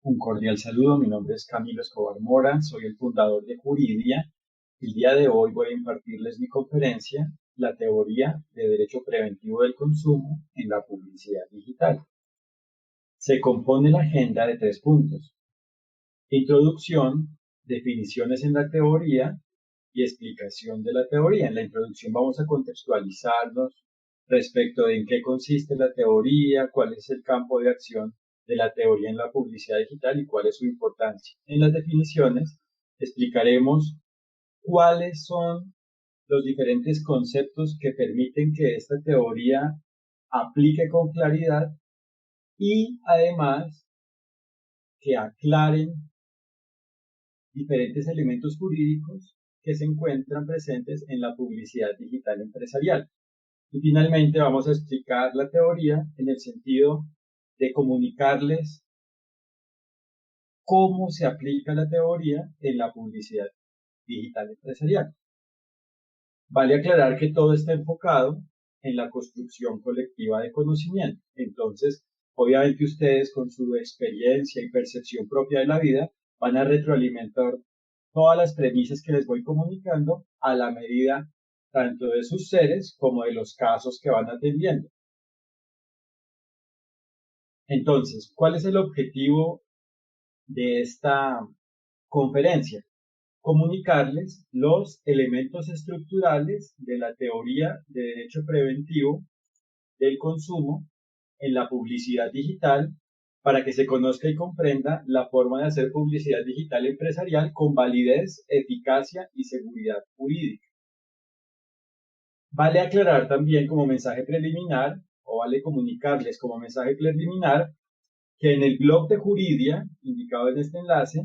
Un cordial saludo, mi nombre es Camilo Escobar Mora, soy el fundador de Juridia. El día de hoy voy a impartirles mi conferencia, la teoría de derecho preventivo del consumo en la publicidad digital. Se compone la agenda de 3 puntos: introducción, definiciones en la teoría y explicación de la teoría. En la introducción vamos a contextualizarnos respecto de en qué consiste la teoría, cuál es el campo de acción de la teoría en la publicidad digital y cuál es su importancia. En las definiciones explicaremos cuáles son los diferentes conceptos que permiten que esta teoría aplique con claridad y además que aclaren diferentes elementos jurídicos que se encuentran presentes en la publicidad digital empresarial. Y finalmente vamos a explicar la teoría en el sentido de comunicarles cómo se aplica la teoría en la publicidad digital empresarial. Vale aclarar que todo está enfocado en la construcción colectiva de conocimiento. Entonces, obviamente ustedes con su experiencia y percepción propia de la vida van a retroalimentar todas las premisas que les voy comunicando a la medida tanto de sus seres como de los casos que van atendiendo. Entonces, ¿cuál es el objetivo de esta conferencia? Comunicarles los elementos estructurales de la teoría de derecho preventivo del consumo en la publicidad digital para que se conozca y comprenda la forma de hacer publicidad digital empresarial con validez, eficacia y seguridad jurídica. Vale aclarar también como mensaje preliminar, o vale comunicarles como mensaje preliminar, que en el blog de Juridia, indicado en este enlace,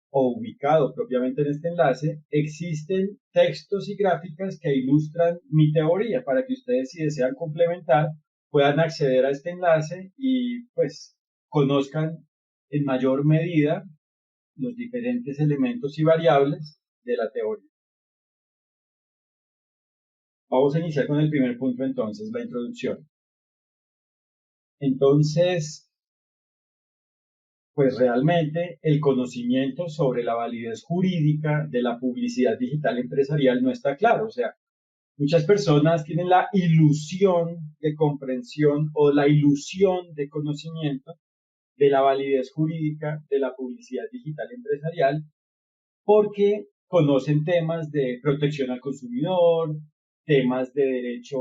o ubicado propiamente en este enlace, existen textos y gráficas que ilustran mi teoría para que ustedes, si desean complementar, puedan acceder a este enlace y pues conozcan en mayor medida los diferentes elementos y variables de la teoría. Vamos a iniciar con el primer punto entonces, la introducción. Entonces, pues realmente el conocimiento sobre la validez jurídica de la publicidad digital empresarial no está claro. O sea, muchas personas tienen la ilusión de comprensión o la ilusión de conocimiento de la validez jurídica de la publicidad digital empresarial porque conocen temas de protección al consumidor, temas de derecho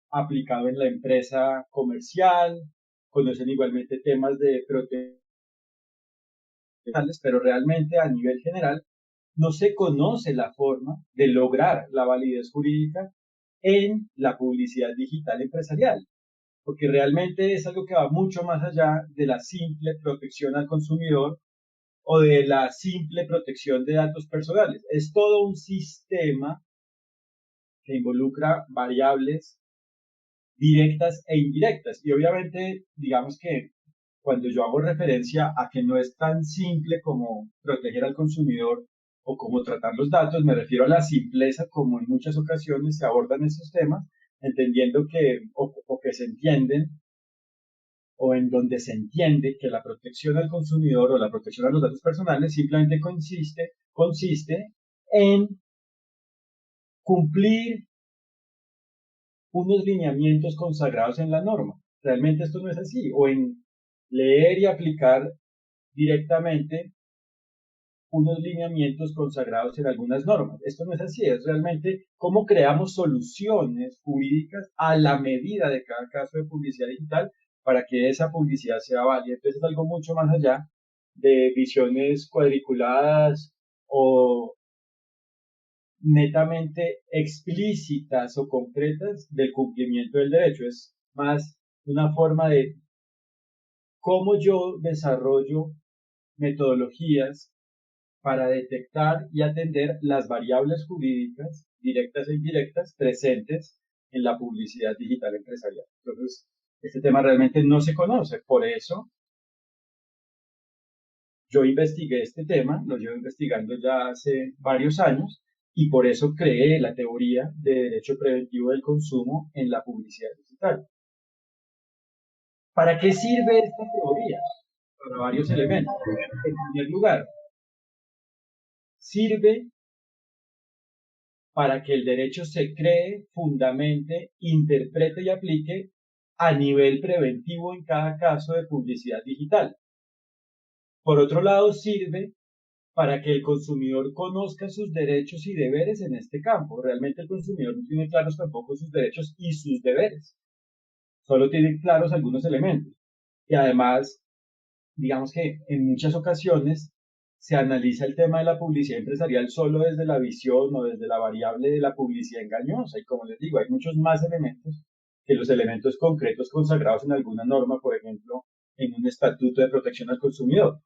aplicado en la empresa comercial, conocen igualmente temas de protección, pero realmente a nivel general no se conoce la forma de lograr la validez jurídica en la publicidad digital empresarial, porque realmente es algo que va mucho más allá de la simple protección al consumidor o de la simple protección de datos personales. Es todo un sistema que involucra variables directas e indirectas. Y obviamente, digamos que cuando yo hago referencia a que no es tan simple como proteger al consumidor o como tratar los datos, me refiero a la simpleza como en muchas ocasiones se abordan estos temas, entendiendo que, o que se entienden, o en donde se entiende que la protección al consumidor o la protección a los datos personales simplemente consiste en cumplir unos lineamientos consagrados en la norma. Realmente esto no es así, o en leer y aplicar directamente unos lineamientos consagrados en algunas normas. Esto no es así, es realmente cómo creamos soluciones jurídicas a la medida de cada caso de publicidad digital para que esa publicidad sea válida. Entonces es algo mucho más allá de visiones cuadriculadas o netamente explícitas o concretas del cumplimiento del derecho. Es más una forma de cómo yo desarrollo metodologías para detectar y atender las variables jurídicas directas e indirectas presentes en la publicidad digital empresarial. Entonces, este tema realmente no se conoce. Por eso, yo investigué este tema, lo llevo investigando ya hace varios años, y por eso creé la teoría de derecho preventivo del consumo en la publicidad digital. ¿Para qué sirve esta teoría? para varios elementos. En primer lugar, sirve para que el derecho se cree, fundamente, interprete y aplique a nivel preventivo en cada caso de publicidad digital. Por otro lado, sirve para que el consumidor conozca sus derechos y deberes en este campo. Realmente el consumidor no tiene claros tampoco sus derechos y sus deberes. Solo tiene claros algunos elementos. Y además, digamos que en muchas ocasiones se analiza el tema de la publicidad empresarial solo desde la visión o desde la variable de la publicidad engañosa. Y como les digo, hay muchos más elementos que los elementos concretos consagrados en alguna norma, por ejemplo, en un estatuto de protección al consumidor.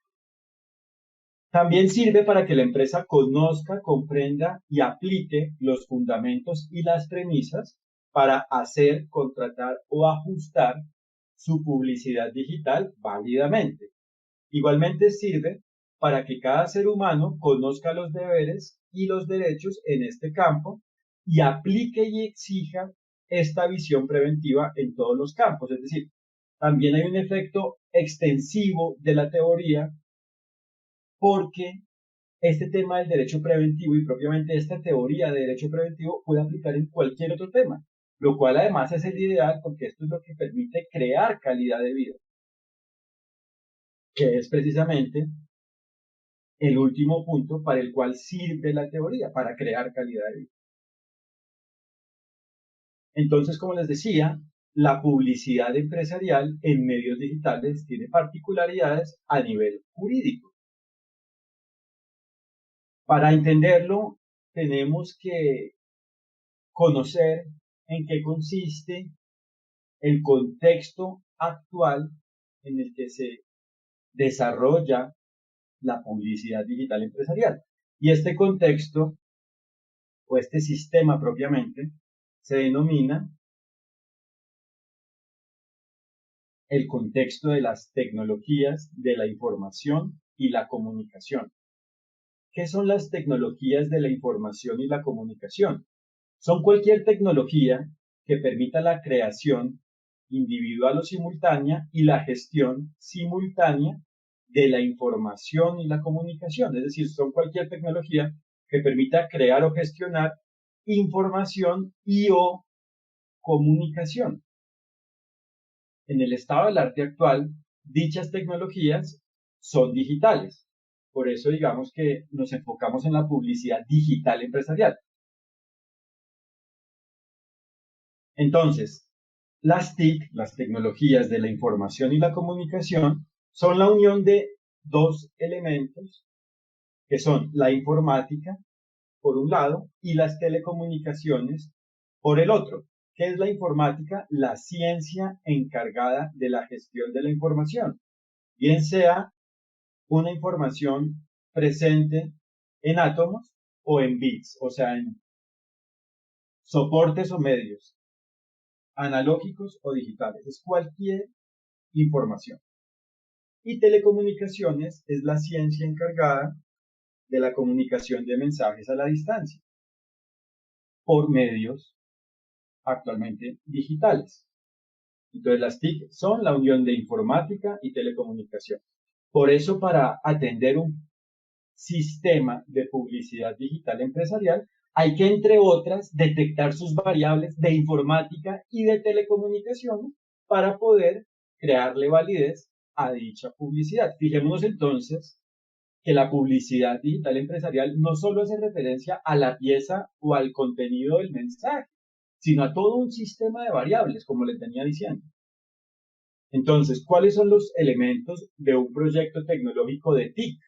También sirve para que la empresa conozca, comprenda y aplique los fundamentos y las premisas para hacer, contratar o ajustar su publicidad digital válidamente. Igualmente sirve para que cada ser humano conozca los deberes y los derechos en este campo y aplique y exija esta visión preventiva en todos los campos. Es decir, también hay un efecto extensivo de la teoría porque este tema del derecho preventivo y propiamente esta teoría de derecho preventivo puede aplicar en cualquier otro tema, lo cual además es el ideal porque esto es lo que permite crear calidad de vida, que es precisamente el último punto para el cual sirve la teoría, para crear calidad de vida. Entonces, como les decía, la publicidad empresarial en medios digitales tiene particularidades a nivel jurídico. Para entenderlo, tenemos que conocer en qué consiste el contexto actual en el que se desarrolla la publicidad digital empresarial. Y este contexto o este sistema propiamente se denomina el contexto de las tecnologías de la información y la comunicación. ¿Qué son las tecnologías de la información y la comunicación? Son cualquier tecnología que permita la creación individual o simultánea y la gestión simultánea de la información y la comunicación. Es decir, son cualquier tecnología que permita crear o gestionar información y o comunicación. En el estado del arte actual, dichas tecnologías son digitales. Por eso digamos que nos enfocamos en la publicidad digital empresarial. Entonces, las TIC, las tecnologías de la información y la comunicación, son la unión de dos elementos que son la informática, por un lado, y las telecomunicaciones, por el otro. ¿Qué es la informática? La ciencia encargada de la gestión de la información, bien sea una información presente en átomos o en bits, o sea, en soportes o medios analógicos o digitales. Es cualquier información. Y telecomunicaciones es la ciencia encargada de la comunicación de mensajes a la distancia por medios actualmente digitales. Entonces las TIC son la unión de informática y telecomunicación. Por eso para atender un sistema de publicidad digital empresarial hay que, entre otras, detectar sus variables de informática y de telecomunicación para poder crearle validez a dicha publicidad. Fijémonos entonces que la publicidad digital empresarial no solo hace referencia a la pieza o al contenido del mensaje, sino a todo un sistema de variables, como les venía diciendo. Entonces, ¿cuáles son los elementos de un proyecto tecnológico de TIC?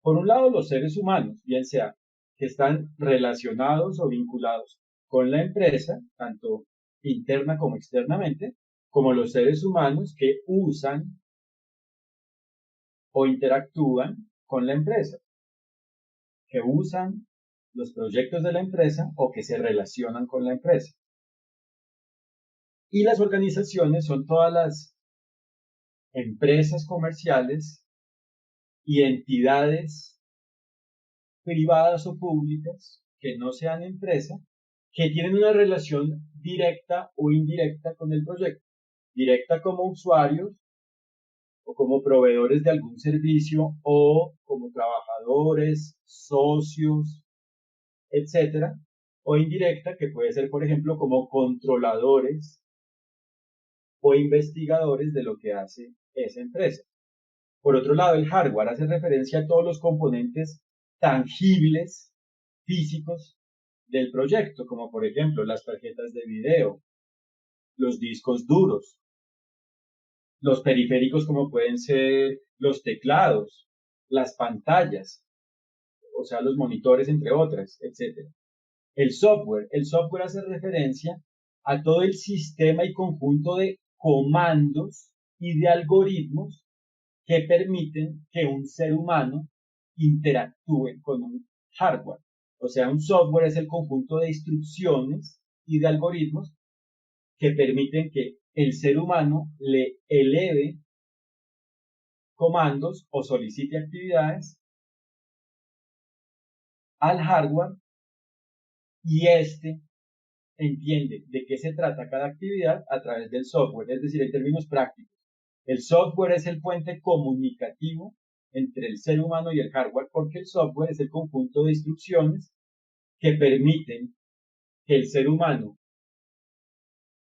Por un lado, los seres humanos, bien sea que están relacionados o vinculados con la empresa, tanto interna como externamente, como los seres humanos que usan o interactúan con la empresa, que usan los proyectos de la empresa o que se relacionan con la empresa. Y las organizaciones son todas las empresas comerciales y entidades privadas o públicas que no sean empresa, que tienen una relación directa o indirecta con el proyecto. Directa como usuarios o como proveedores de algún servicio o como trabajadores, socios, etcétera, o indirecta, que puede ser, por ejemplo, como controladores o investigadores de lo que hace esa empresa. Por otro lado, el hardware hace referencia a todos los componentes tangibles, físicos del proyecto, como por ejemplo las tarjetas de video, los discos duros, los periféricos como pueden ser los teclados, las pantallas, o sea, los monitores, entre otras, etc. El software hace referencia a todo el sistema y conjunto de comandos y de algoritmos que permiten que un ser humano interactúe con un hardware. O sea, un software es el conjunto de instrucciones y de algoritmos que permiten que el ser humano le eleve comandos o solicite actividades al hardware y éste entiende de qué se trata cada actividad a través del software. Es decir, en términos prácticos, el software es el puente comunicativo entre el ser humano y el hardware, porque el software es el conjunto de instrucciones que permiten que el ser humano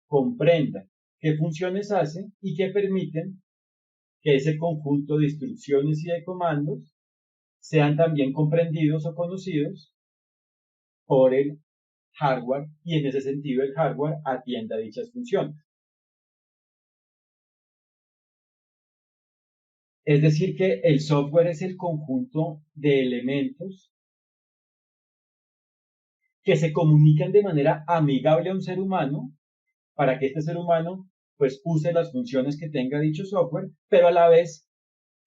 comprenda qué funciones hace y que permiten que ese conjunto de instrucciones y de comandos sean también comprendidos o conocidos por el hardware y en ese sentido el hardware atienda dichas funciones. Es decir, que el software es el conjunto de elementos que se comunican de manera amigable a un ser humano para que este ser humano pues use las funciones que tenga dicho software, pero a la vez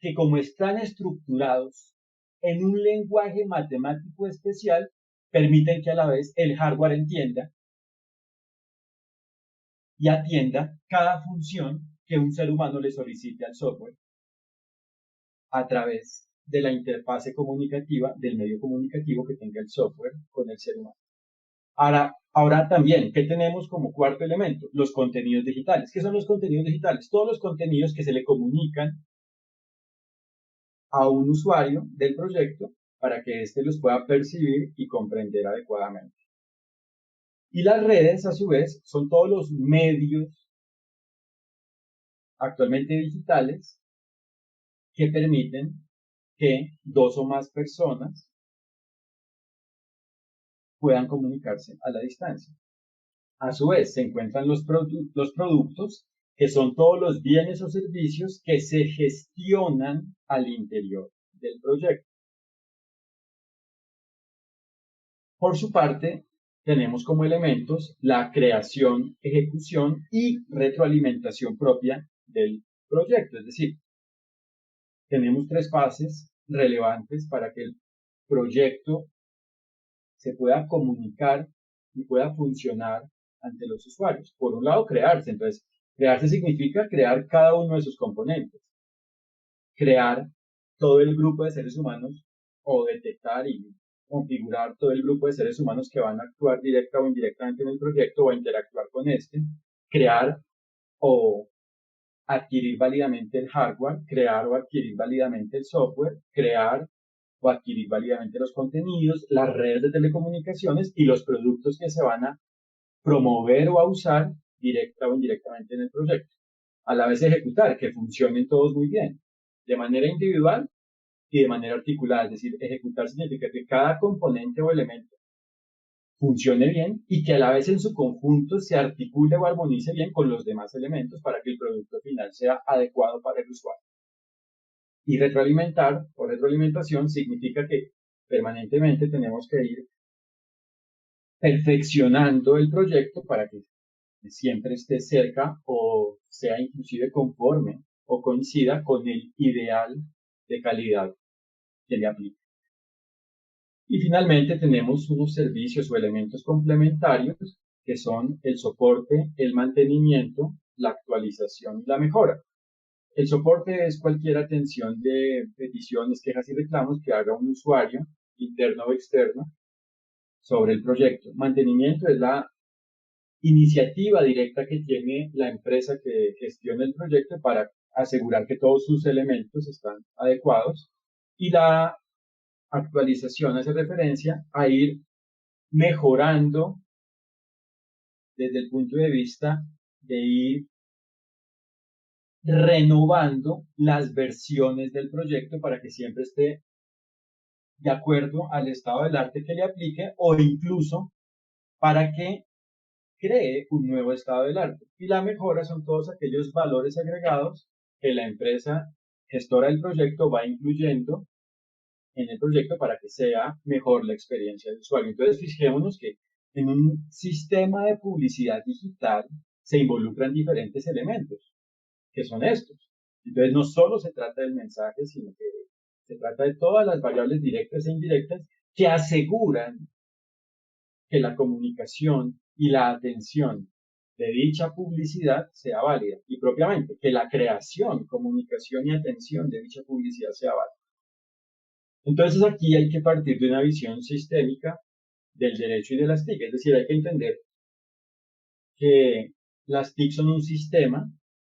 que como están estructurados en un lenguaje matemático especial, permiten que a la vez el hardware entienda y atienda cada función que un ser humano le solicite al software a través de la interfase comunicativa, del medio comunicativo que tenga el software con el ser humano. Ahora también, ¿qué tenemos como cuarto elemento? Los contenidos digitales. ¿Qué son los contenidos digitales? Todos los contenidos que se le comunican a un usuario del proyecto para que éste los pueda percibir y comprender adecuadamente. Y las redes, a su vez, son todos los medios actualmente digitales que permiten que dos o más personas puedan comunicarse a la distancia. A su vez, se encuentran los productos, que son todos los bienes o servicios que se gestionan al interior del proyecto. Por su parte, tenemos como elementos la creación, ejecución y retroalimentación propia del proyecto. Es decir, tenemos tres fases relevantes para que el proyecto se pueda comunicar y pueda funcionar ante los usuarios. Por un lado, crearse. Entonces, crearse significa crear cada uno de sus componentes. Crear todo el grupo de seres humanos o detectar y configurar todo el grupo de seres humanos que van a actuar directa o indirectamente en el proyecto o a interactuar con este. Crear o adquirir válidamente el hardware, crear o adquirir válidamente el software, crear o adquirir válidamente los contenidos, las redes de telecomunicaciones y los productos que se van a promover o a usar directa o indirectamente en el proyecto. A la vez ejecutar, que funcionen todos muy bien, de manera individual y de manera articulada. Es decir, ejecutar significa que cada componente o elemento funcione bien y que a la vez en su conjunto se articule o armonice bien con los demás elementos para que el producto final sea adecuado para el usuario. Y retroalimentar o retroalimentación significa que permanentemente tenemos que ir perfeccionando el proyecto para que siempre esté cerca o sea inclusive conforme o coincida con el ideal de calidad que le aplica. Y finalmente tenemos unos servicios o elementos complementarios que son el soporte, el mantenimiento, la actualización y la mejora. El soporte es cualquier atención de peticiones, quejas y reclamos que haga un usuario, interno o externo, sobre el proyecto. Mantenimiento es la iniciativa directa que tiene la empresa que gestiona el proyecto para asegurar que todos sus elementos están adecuados, y la actualización hace referencia a ir mejorando desde el punto de vista de ir renovando las versiones del proyecto para que siempre esté de acuerdo al estado del arte que le aplique, o incluso para que cree un nuevo estado del arte. Y la mejora son todos aquellos valores agregados que la empresa gestora del proyecto va incluyendo en el proyecto para que sea mejor la experiencia del usuario. Entonces, fijémonos que en un sistema de publicidad digital se involucran diferentes elementos, que son estos. Entonces, no solo se trata del mensaje, sino que se trata de todas las variables directas e indirectas que aseguran que la comunicación y la atención de dicha publicidad sea válida, y propiamente que la creación, comunicación y atención de dicha publicidad sea válida. Entonces aquí hay que partir de una visión sistémica del derecho y de las TIC, es decir, hay que entender que las TIC son un sistema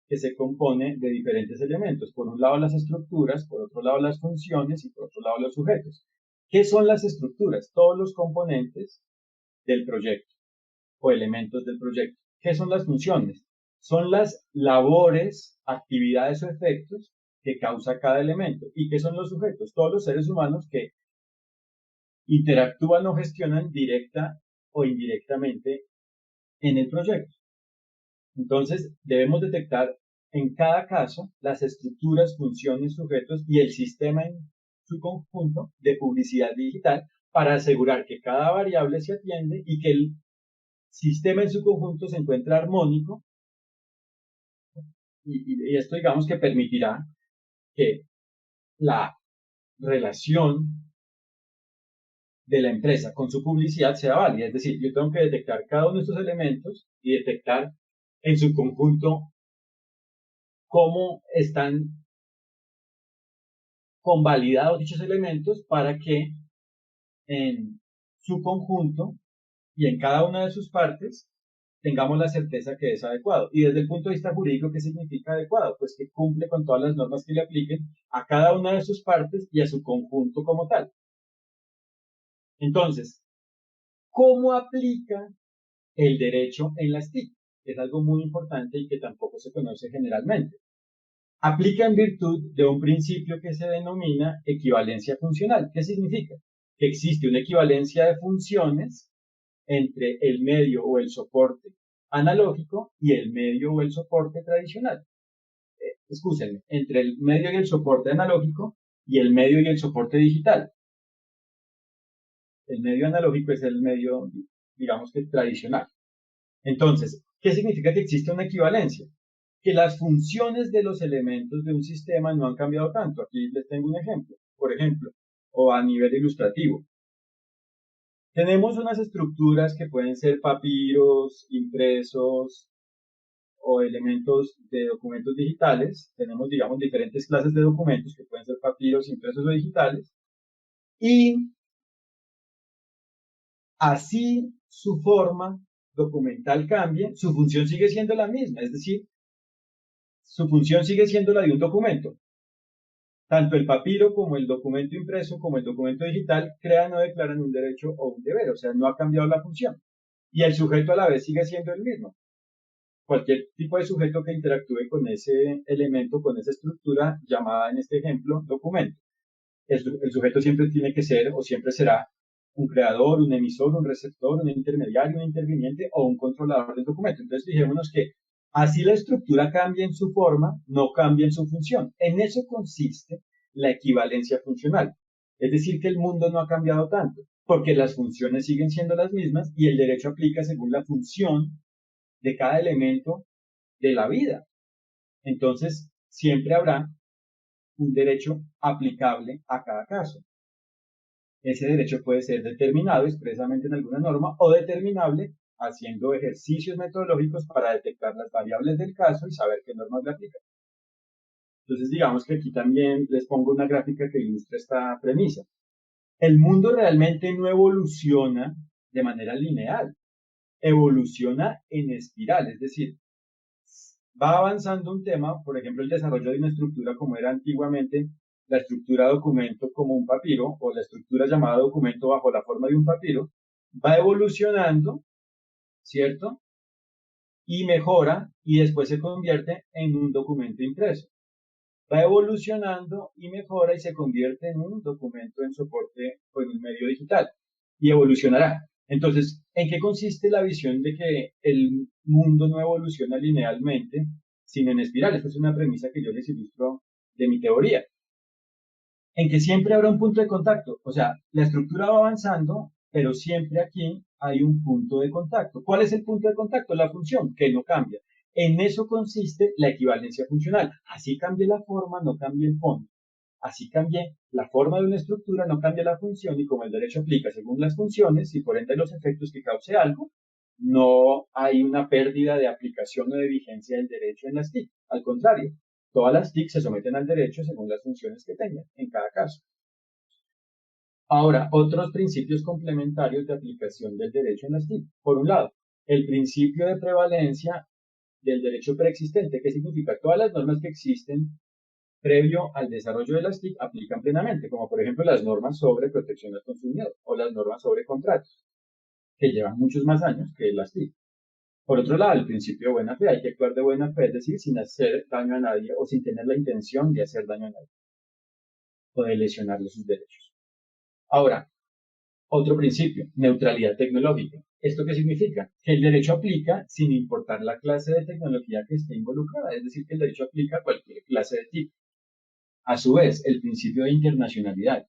que se compone de diferentes elementos. Por un lado las estructuras, por otro lado las funciones y por otro lado los sujetos. ¿Qué son las estructuras? Todos los componentes del proyecto o elementos del proyecto. ¿Qué son las funciones? Son las labores, actividades o efectos que causa cada elemento. ¿Y qué son los sujetos? Todos los seres humanos que interactúan o gestionan directa o indirectamente en el proyecto. Entonces, debemos detectar en cada caso las estructuras, funciones, sujetos y el sistema en su conjunto de publicidad digital para asegurar que cada variable se atiende y que el sistema en su conjunto se encuentra armónico, y esto digamos que permitirá que la relación de la empresa con su publicidad sea válida. Es decir, yo tengo que detectar cada uno de estos elementos y detectar en su conjunto cómo están convalidados dichos elementos para que en su conjunto y en cada una de sus partes tengamos la certeza que es adecuado. Y desde el punto de vista jurídico, ¿qué significa adecuado? Pues que cumple con todas las normas que le apliquen a cada una de sus partes y a su conjunto como tal. Entonces, ¿cómo aplica el derecho en las TIC? Es algo muy importante y que tampoco se conoce generalmente. Aplica en virtud de un principio que se denomina equivalencia funcional. ¿Qué significa? Que existe una equivalencia de funciones entre el medio o el soporte analógico y el medio o el soporte tradicional. Excúsenme, entre el medio y el soporte analógico y el medio y el soporte digital. El medio analógico es el medio, digamos que tradicional. Entonces, ¿qué significa que existe una equivalencia? Que las funciones de los elementos de un sistema no han cambiado tanto. Aquí les tengo un ejemplo, por ejemplo, o a nivel ilustrativo. Tenemos unas estructuras que pueden ser papiros, impresos o elementos de documentos digitales. Tenemos, digamos, diferentes clases de documentos que pueden ser papiros, impresos o digitales. Y así su forma documental cambie, su función sigue siendo la misma. Es decir, su función sigue siendo la de un documento. Tanto el papiro como el documento impreso como el documento digital crean o declaran un derecho o un deber, o sea, no ha cambiado la función. Y el sujeto a la vez sigue siendo el mismo. Cualquier tipo de sujeto que interactúe con ese elemento, con esa estructura llamada en este ejemplo documento. El sujeto siempre tiene que ser o siempre será un creador, un emisor, un receptor, un intermediario, un interviniente o un controlador del documento. Entonces, fijémonos que así la estructura cambia en su forma, no cambia en su función. En eso consiste la equivalencia funcional. Es decir, que el mundo no ha cambiado tanto, porque las funciones siguen siendo las mismas y el derecho aplica según la función de cada elemento de la vida. Entonces, siempre habrá un derecho aplicable a cada caso. Ese derecho puede ser determinado expresamente en alguna norma o determinable haciendo ejercicios metodológicos para detectar las variables del caso y saber qué normas le aplican. Entonces, digamos que aquí también les pongo una gráfica que ilustra esta premisa. El mundo realmente no evoluciona de manera lineal, evoluciona en espiral, es decir, va avanzando un tema, por ejemplo, el desarrollo de una estructura como era antiguamente la estructura documento como un papiro o la estructura llamada documento bajo la forma de un papiro, va evolucionando, ¿cierto? Y mejora y después se convierte en un documento impreso. Va evolucionando y mejora y se convierte en un documento en soporte o en un medio digital y evolucionará. Entonces, ¿en qué consiste la visión de que el mundo no evoluciona linealmente, sino en espiral? Esta es una premisa que yo les ilustro de mi teoría. En que siempre habrá un punto de contacto. O sea, la estructura va avanzando, pero siempre aquí hay un punto de contacto. ¿Cuál es el punto de contacto? La función, que no cambia. En eso consiste la equivalencia funcional. Así cambie la forma, no cambia el fondo. Así cambie la forma de una estructura, no cambia la función, y como el derecho aplica según las funciones y por ende los efectos que cause algo, no hay una pérdida de aplicación o de vigencia del derecho en las TIC. Al contrario, todas las TIC se someten al derecho según las funciones que tengan en cada caso. Ahora, otros principios complementarios de aplicación del derecho en las TIC. Por un lado, el principio de prevalencia del derecho preexistente, que significa todas las normas que existen previo al desarrollo de las TIC aplican plenamente, como por ejemplo las normas sobre protección al consumidor o las normas sobre contratos, que llevan muchos más años que las TIC. Por otro lado, el principio de buena fe, hay que actuar de buena fe, es decir, sin hacer daño a nadie o sin tener la intención de hacer daño a nadie o de lesionarle sus derechos. Ahora, otro principio, neutralidad tecnológica. ¿Esto qué significa? Que el derecho aplica sin importar la clase de tecnología que esté involucrada, es decir, que el derecho aplica a cualquier clase de tipo. A su vez, el principio de internacionalidad.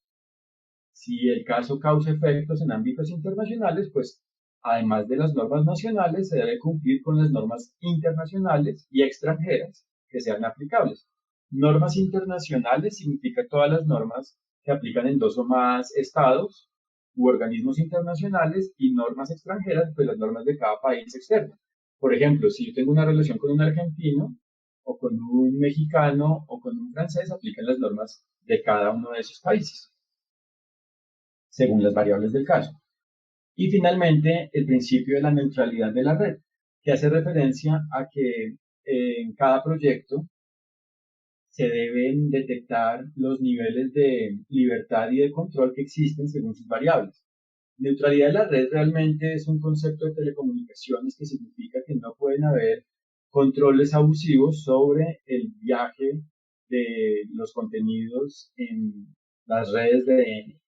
Si el caso causa efectos en ámbitos internacionales, pues además de las normas nacionales, se debe cumplir con las normas internacionales y extranjeras que sean aplicables. Normas internacionales significa todas las normas que aplican en dos o más estados u organismos internacionales, y normas extranjeras, pues las normas de cada país externo. Por ejemplo, si yo tengo una relación con un argentino o con un mexicano o con un francés, aplican las normas de cada uno de esos países según las variables del caso. Y finalmente, el principio de la neutralidad de la red, que hace referencia a que en cada proyecto se deben detectar los niveles de libertad y de control que existen según sus variables. Neutralidad de la red realmente es un concepto de telecomunicaciones que significa que no pueden haber controles abusivos sobre el viaje de los contenidos en las redes de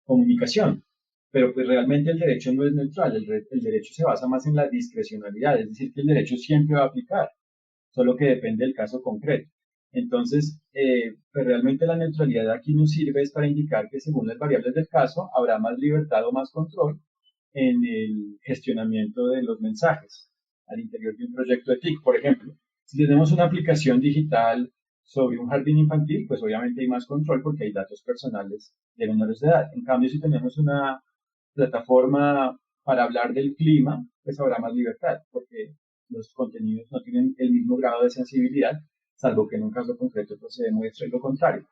comunicación. Pero pues realmente el derecho no es neutral, el derecho se basa más en la discrecionalidad, es decir, que el derecho siempre va a aplicar, solo que depende del caso concreto. Entonces, pues realmente la neutralidad aquí nos sirve es para indicar que según las variables del caso habrá más libertad o más control en el gestionamiento de los mensajes al interior de un proyecto de TIC. Por ejemplo, si tenemos una aplicación digital sobre un jardín infantil, pues obviamente hay más control porque hay datos personales de menores de edad. En cambio, si tenemos una plataforma para hablar del clima, pues habrá más libertad porque los contenidos no tienen el mismo grado de sensibilidad, salvo que en un caso concreto pues, se demuestre lo contrario.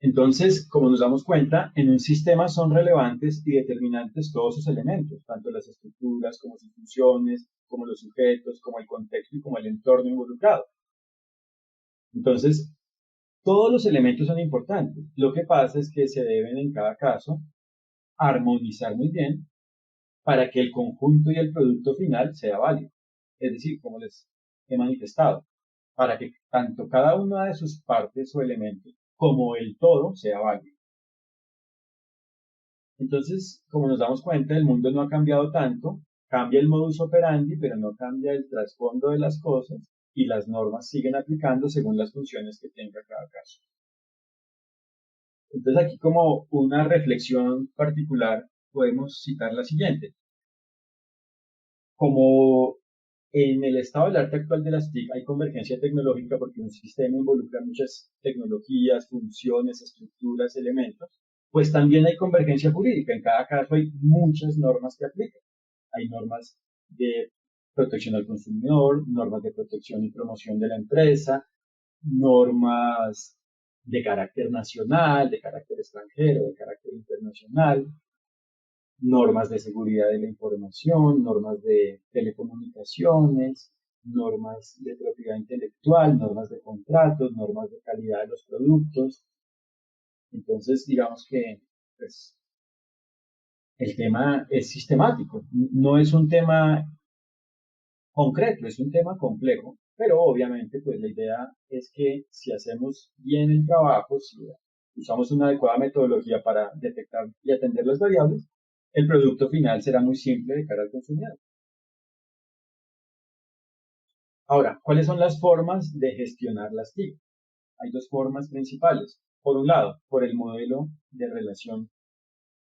Entonces, como nos damos cuenta, en un sistema son relevantes y determinantes todos sus elementos, tanto las estructuras como sus funciones, como los sujetos, como el contexto y como el entorno involucrado. Entonces, todos los elementos son importantes. Lo que pasa es que se deben en cada caso armonizar muy bien para que el conjunto y el producto final sea válido. Es decir, como les he manifestado, para que tanto cada una de sus partes o elementos como el todo sea válido. Entonces, como nos damos cuenta, el mundo no ha cambiado tanto, cambia el modus operandi, pero no cambia el trasfondo de las cosas, y las normas siguen aplicando según las funciones que tenga cada caso. Entonces, aquí como una reflexión particular, podemos citar la siguiente. Como en el estado del arte actual de las TIC hay convergencia tecnológica porque un sistema involucra muchas tecnologías, funciones, estructuras, elementos, pues también hay convergencia jurídica. En cada caso hay muchas normas que aplican. Hay normas de protección al consumidor, normas de protección y promoción de la empresa, normas de carácter nacional, de carácter extranjero, de carácter internacional, normas de seguridad de la información, normas de telecomunicaciones, normas de propiedad intelectual, normas de contratos, normas de calidad de los productos. Entonces, digamos que pues, el tema es sistemático, no es un tema concreto, es un tema complejo, pero obviamente pues la idea es que si hacemos bien el trabajo, si usamos una adecuada metodología para detectar y atender las variables, el producto final será muy simple de cara al consumidor. Ahora, ¿cuáles son las formas de gestionar las TIC? Hay dos formas principales. Por un lado, por el modelo de relación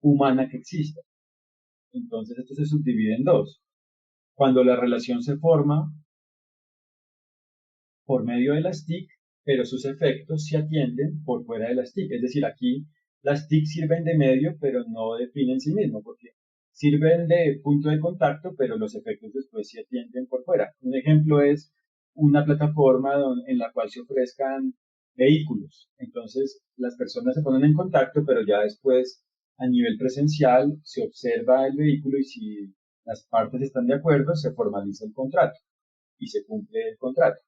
humana que existe. Entonces, esto se subdivide en dos. Cuando la relación se forma por medio de las TIC, pero sus efectos se atienden por fuera de las TIC. Es decir, aquí las TIC sirven de medio, pero no definen sí mismo, porque sirven de punto de contacto, pero los efectos después se atienden por fuera. Un ejemplo es una plataforma en la cual se ofrezcan vehículos. Entonces, las personas se ponen en contacto, pero ya después, a nivel presencial, se observa el vehículo y si las partes están de acuerdo, se formaliza el contrato y se cumple el contrato.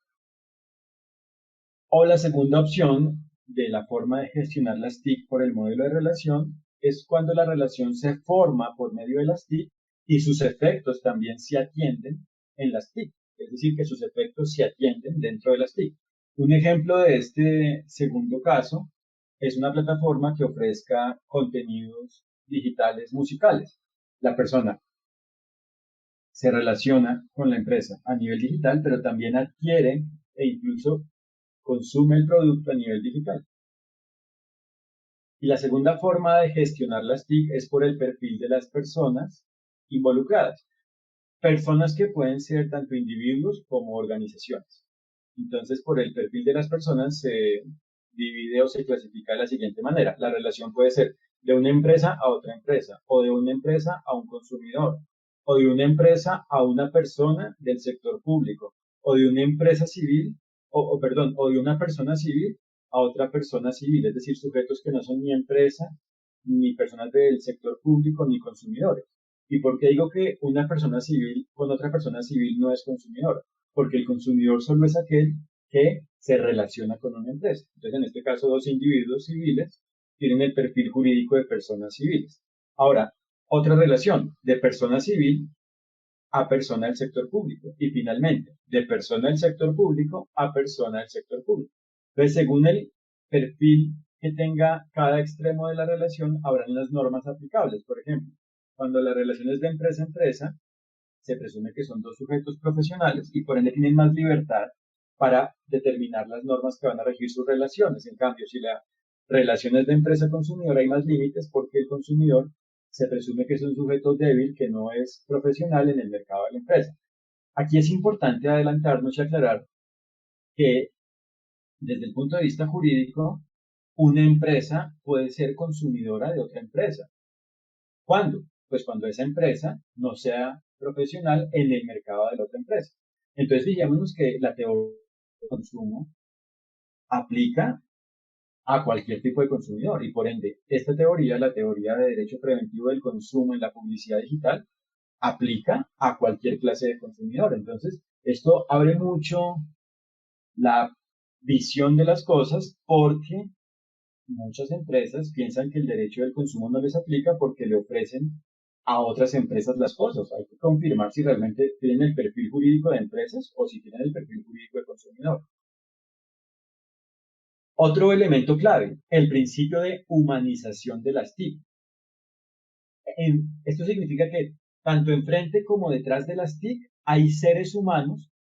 O la segunda opción de la forma de gestionar las TIC por el modelo de relación es cuando la relación se forma por medio de las TIC y sus efectos también se atienden en las TIC, es decir, que sus efectos se atienden dentro de las TIC. Un ejemplo de este segundo caso es una plataforma que ofrezca contenidos digitales musicales. La persona se relaciona con la empresa a nivel digital, pero también adquiere e incluso consume el producto a nivel digital. Y la segunda forma de gestionar las TIC es por el perfil de las personas involucradas. Personas que pueden ser tanto individuos como organizaciones. Entonces, por el perfil de las personas se divide o se clasifica de la siguiente manera. La relación puede ser de una empresa a otra empresa, o de una empresa a un consumidor, o de una empresa a una persona del sector público, o de una empresa civil, o de una persona civil a otra persona civil, es decir, sujetos que no son ni empresa, ni personas del sector público, ni consumidores. ¿Y por qué digo que una persona civil con otra persona civil no es consumidor? Porque el consumidor solo es aquel que se relaciona con una empresa. Entonces, en este caso, dos individuos civiles tienen el perfil jurídico de personas civiles. Ahora, otra relación de persona civil a persona del sector público. Y finalmente, de persona del sector público a persona del sector público. Entonces, según el perfil que tenga cada extremo de la relación, habrán unas normas aplicables. Por ejemplo, cuando la relación es de empresa a empresa, se presume que son dos sujetos profesionales y por ende tienen más libertad para determinar las normas que van a regir sus relaciones. En cambio, si la relación es de empresa-consumidor, hay más límites porque el consumidor se presume que es un sujeto débil que no es profesional en el mercado de la empresa. Aquí es importante adelantarnos y aclarar que desde el punto de vista jurídico, una empresa puede ser consumidora de otra empresa. ¿Cuándo? Pues cuando esa empresa no sea profesional en el mercado de la otra empresa. Entonces, fijémonos que la teoría de consumo aplica a cualquier tipo de consumidor y por ende, esta teoría, la teoría de derecho preventivo del consumo en la publicidad digital, aplica a cualquier clase de consumidor. Entonces, esto abre mucho la visión de las cosas porque muchas empresas piensan que el derecho del consumo no les aplica porque le ofrecen a otras empresas las cosas. Hay que confirmar si realmente tienen el perfil jurídico de empresas o si tienen el perfil jurídico de consumidor. Otro elemento clave, el principio de humanización de las TIC. Esto significa que tanto enfrente como detrás de las TIC hay seres humanos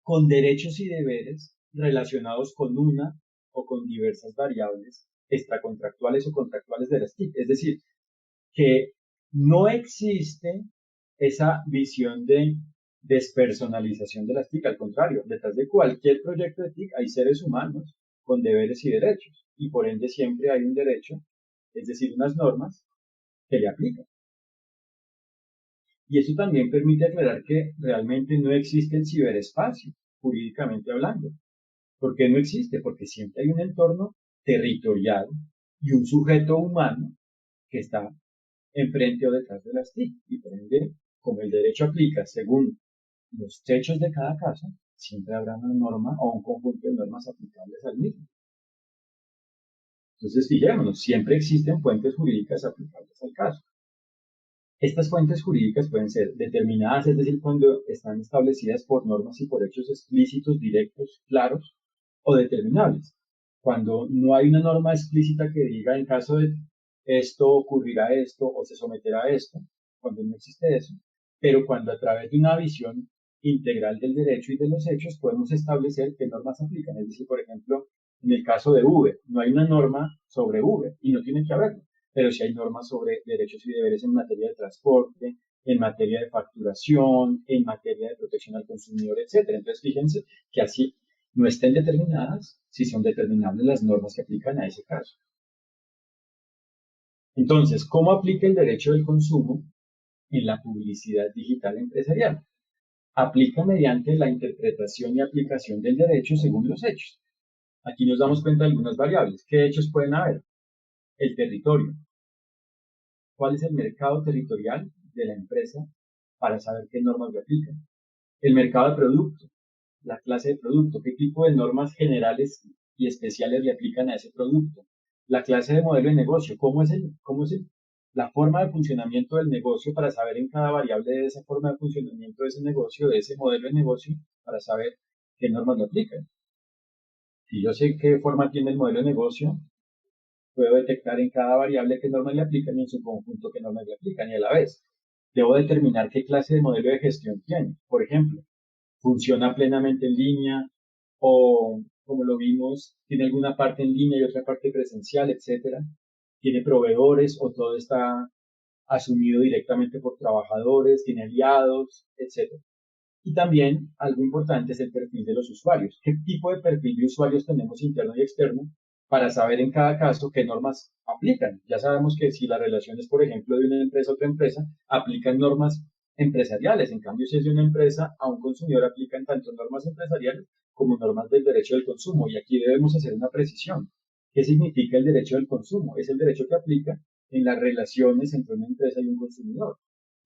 con derechos y deberes relacionados con una o con diversas variables extracontractuales o contractuales de las TIC. Es decir, que no existe esa visión de despersonalización de las TIC. Al contrario, detrás de cualquier proyecto de TIC hay seres humanos con deberes y derechos. Y por ende siempre hay un derecho, es decir, unas normas que le aplican. Y eso también permite aclarar que realmente no existe el ciberespacio, jurídicamente hablando. ¿Por qué no existe? Porque siempre hay un entorno territorial y un sujeto humano que está enfrente o detrás de las TIC. Y por ende, como el derecho aplica según los hechos de cada caso, siempre habrá una norma o un conjunto de normas aplicables al mismo. Entonces, fijémonos, siempre existen fuentes jurídicas aplicables al caso. Estas fuentes jurídicas pueden ser determinadas, es decir, cuando están establecidas por normas y por hechos explícitos, directos, claros, o determinables. Cuando no hay una norma explícita que diga en caso de esto ocurrirá esto o se someterá a esto, cuando no existe eso, pero cuando a través de una visión integral del derecho y de los hechos podemos establecer qué normas aplican. Es decir, por ejemplo, en el caso de Uber, no hay una norma sobre Uber y no tiene que haberlo, pero sí hay normas sobre derechos y deberes en materia de transporte, en materia de facturación, en materia de protección al consumidor, etcétera. Entonces, fíjense que así no estén determinadas, si son determinables las normas que aplican a ese caso. Entonces, ¿cómo aplica el derecho del consumo en la publicidad digital empresarial? Aplica mediante la interpretación y aplicación del derecho según los hechos. Aquí nos damos cuenta de algunas variables. ¿Qué hechos pueden haber? El territorio. ¿Cuál es el mercado territorial de la empresa para saber qué normas le aplican? El mercado de producto, la clase de producto, qué tipo de normas generales y especiales le aplican a ese producto. La clase de modelo de negocio, la forma de funcionamiento del negocio para saber en cada variable de esa forma de funcionamiento de ese negocio, de ese modelo de negocio, para saber qué normas le aplican. Si yo sé qué forma tiene el modelo de negocio, puedo detectar en cada variable qué normas le aplican y en su conjunto qué normas le aplican y a la vez debo determinar qué clase de modelo de gestión tiene. Por ejemplo, funciona plenamente en línea o, como lo vimos, tiene alguna parte en línea y otra parte presencial, etcétera. Tiene proveedores o todo está asumido directamente por trabajadores, tiene aliados, etcétera. Y también algo importante es el perfil de los usuarios. ¿Qué tipo de perfil de usuarios tenemos interno y externo para saber en cada caso qué normas aplican? Ya sabemos que si la relación es, por ejemplo, de una empresa a otra empresa, aplican normas empresariales. En cambio, si es de una empresa a un consumidor, aplican tanto normas empresariales como normas del derecho del consumo. Y aquí debemos hacer una precisión. ¿Qué significa el derecho del consumo? Es el derecho que aplica en las relaciones entre una empresa y un consumidor.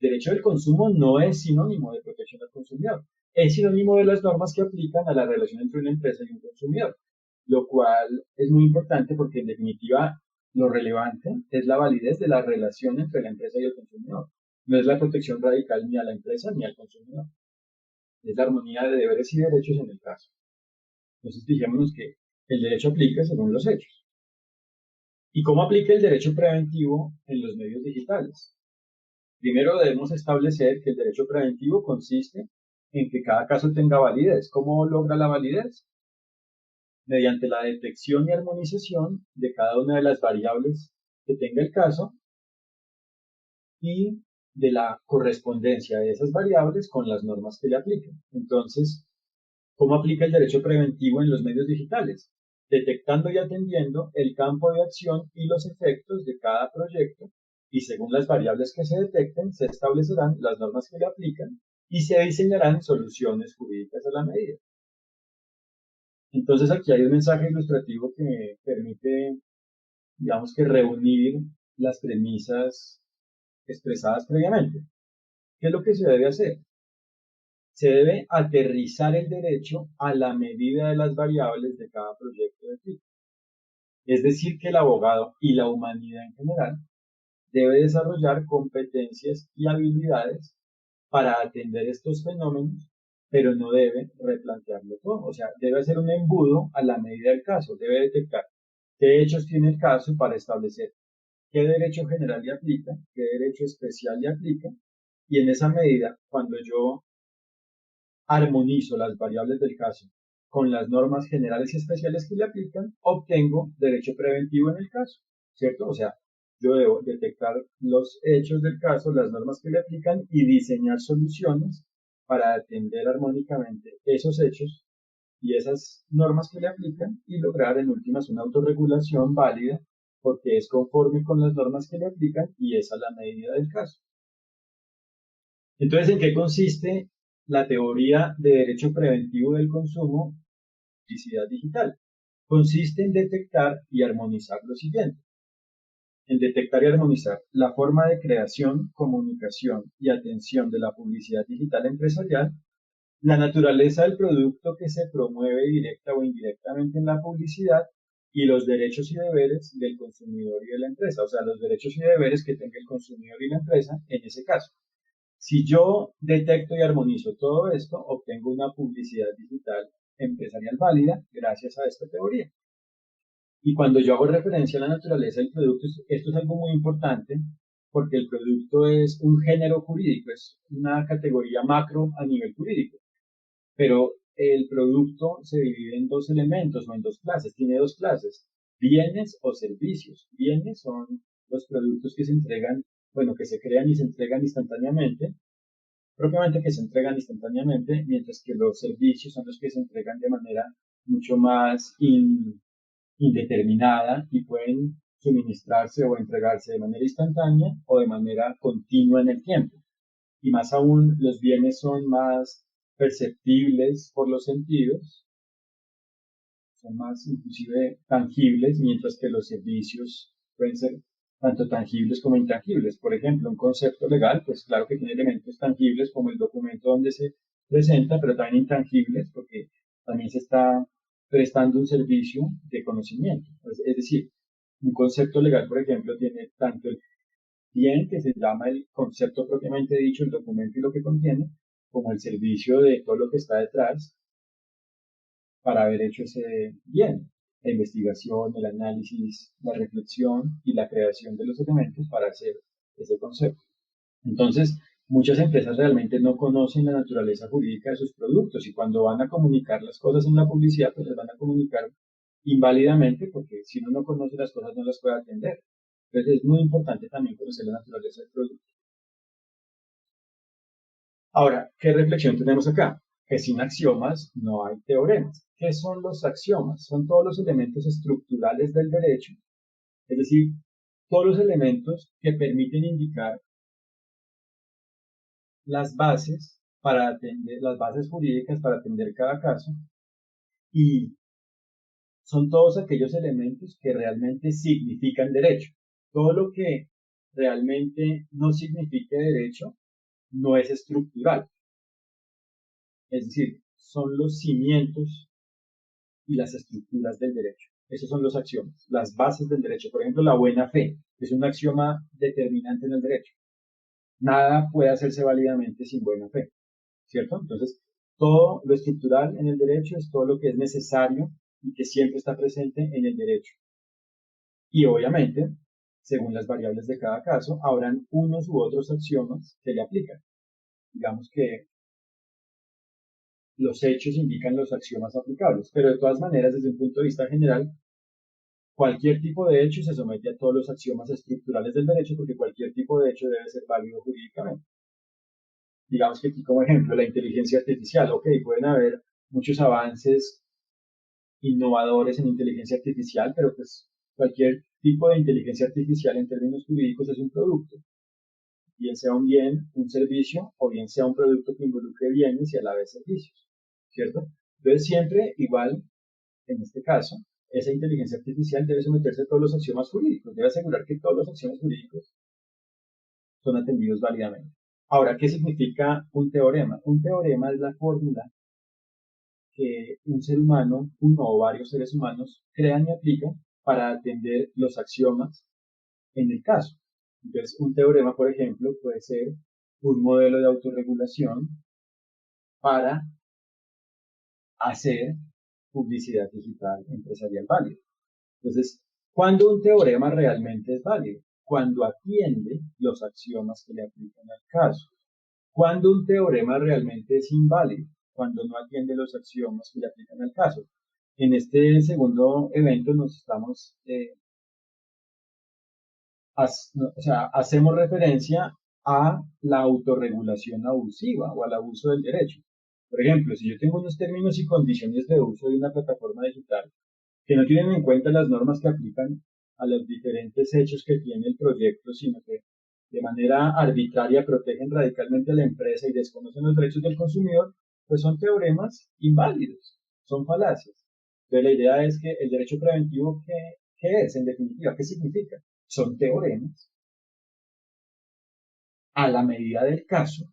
Derecho del consumo no es sinónimo de protección al consumidor, es sinónimo de las normas que aplican a la relación entre una empresa y un consumidor, lo cual es muy importante porque en definitiva lo relevante es la validez de la relación entre la empresa y el consumidor. No es la protección radical ni a la empresa ni al consumidor, es la armonía de deberes y derechos en el caso. Entonces fijémonos que el derecho aplica según los hechos. ¿Y cómo aplica el derecho preventivo en los medios digitales? Primero debemos establecer que el derecho preventivo consiste en que cada caso tenga validez. ¿Cómo logra la validez? Mediante la detección y armonización de cada una de las variables que tenga el caso y de la correspondencia de esas variables con las normas que le apliquen. Entonces, ¿cómo aplica el derecho preventivo en los medios digitales? Detectando y atendiendo el campo de acción y los efectos de cada proyecto y según las variables que se detecten, se establecerán las normas que le aplican y se diseñarán soluciones jurídicas a la medida. Entonces aquí hay un mensaje ilustrativo que permite, digamos que reunir las premisas expresadas previamente. ¿Qué es lo que se debe hacer? Se debe aterrizar el derecho a la medida de las variables de cada proyecto de tipo. Es decir, que el abogado y la humanidad en general debe desarrollar competencias y habilidades para atender estos fenómenos, pero no debe replantearlo todo. O sea, debe hacer un embudo a la medida del caso, debe detectar qué hechos tiene el caso para establecer qué derecho general le aplica, qué derecho especial le aplica, y en esa medida, cuando yo armonizo las variables del caso con las normas generales y especiales que le aplican, obtengo derecho preventivo en el caso, ¿cierto? O sea, yo debo detectar los hechos del caso, las normas que le aplican y diseñar soluciones para atender armónicamente esos hechos y esas normas que le aplican y lograr en últimas una autorregulación válida porque es conforme con las normas que le aplican y es a la medida del caso. Entonces, ¿en qué consiste la teoría de derecho preventivo del consumo, publicidad digital? Consiste en detectar y armonizar lo siguiente. en detectar y armonizar la forma de creación, comunicación y atención de la publicidad digital empresarial, la naturaleza del producto que se promueve directa o indirectamente en la publicidad y los derechos y deberes del consumidor y de la empresa, o sea, los derechos y deberes que tenga el consumidor y la empresa en ese caso. Si yo detecto y armonizo todo esto, obtengo una publicidad digital empresarial válida gracias a esta teoría. Y cuando yo hago referencia a la naturaleza del producto, esto es algo muy importante porque el producto es un género jurídico, es una categoría macro a nivel jurídico, pero el producto se divide en dos elementos o en dos clases, tiene dos clases, bienes o servicios. Bienes son los productos que se entregan, bueno, que se crean y se entregan instantáneamente, propiamente que se entregan instantáneamente, mientras que los servicios son los que se entregan de manera mucho más indeterminada y pueden suministrarse o entregarse de manera instantánea o de manera continua en el tiempo. Y más aún, los bienes son más perceptibles por los sentidos, son más inclusive tangibles, mientras que los servicios pueden ser tanto tangibles como intangibles. Por ejemplo, un concepto legal, pues claro que tiene elementos tangibles como el documento donde se presenta, pero también intangibles porque también se está prestando un servicio de conocimiento. Es decir, un concepto legal, por ejemplo, tiene tanto el bien, que se llama el concepto propiamente dicho, el documento y lo que contiene, como el servicio de todo lo que está detrás para haber hecho ese bien, la investigación, el análisis, la reflexión y la creación de los elementos para hacer ese concepto. Entonces, muchas empresas realmente no conocen la naturaleza jurídica de sus productos y cuando van a comunicar las cosas en la publicidad, pues las van a comunicar inválidamente porque si uno no conoce las cosas no las puede atender. Entonces, es muy importante también conocer la naturaleza del producto. Ahora, ¿qué reflexión tenemos acá? Que sin axiomas no hay teoremas. ¿Qué son los axiomas? Son todos los elementos estructurales del derecho, es decir, todos los elementos que permiten indicar las bases para atender, las bases jurídicas para atender cada caso, y son todos aquellos elementos que realmente significan derecho. Todo lo que realmente no signifique derecho no es estructural. Es decir, son los cimientos y las estructuras del derecho. Esos son los axiomas, las bases del derecho. Por ejemplo, la buena fe es un axioma determinante en el derecho. Nada puede hacerse válidamente sin buena fe, ¿cierto? Entonces, todo lo estructural en el derecho es todo lo que es necesario y que siempre está presente en el derecho. Y obviamente, según las variables de cada caso, habrán unos u otros axiomas que le aplican. Digamos que los hechos indican los axiomas aplicables, pero de todas maneras, desde un punto de vista general, cualquier tipo de hecho se somete a todos los axiomas estructurales del derecho porque cualquier tipo de hecho debe ser válido jurídicamente. Digamos que aquí como ejemplo la inteligencia artificial, ok, pueden haber muchos avances innovadores en inteligencia artificial, pero pues cualquier tipo de inteligencia artificial en términos jurídicos es un producto, bien sea un bien, un servicio, o bien sea un producto que involucre bienes y a la vez servicios, ¿cierto? Entonces siempre igual, en este caso, esa inteligencia artificial debe someterse a todos los axiomas jurídicos, debe asegurar que todos los axiomas jurídicos son atendidos válidamente. Ahora, ¿qué significa un teorema? Un teorema es la fórmula que un ser humano, uno o varios seres humanos, crean y aplican para atender los axiomas en el caso. Entonces, un teorema, por ejemplo, puede ser un modelo de autorregulación para hacer publicidad digital empresarial válida. Entonces, ¿cuándo un teorema realmente es válido? Cuando atiende los axiomas que le aplican al caso. ¿Cuándo un teorema realmente es inválido? Cuando no atiende los axiomas que le aplican al caso. En este segundo evento nos estamos, o sea, hacemos referencia a la autorregulación abusiva o al abuso del derecho. Por ejemplo, si yo tengo unos términos y condiciones de uso de una plataforma digital que no tienen en cuenta las normas que aplican a los diferentes hechos que tiene el proyecto, sino que de manera arbitraria protegen radicalmente a la empresa y desconocen los derechos del consumidor, pues son teoremas inválidos, son falacias. Entonces la idea es que el derecho preventivo, ¿qué es en definitiva? ¿Qué significa? son teoremas a la medida del caso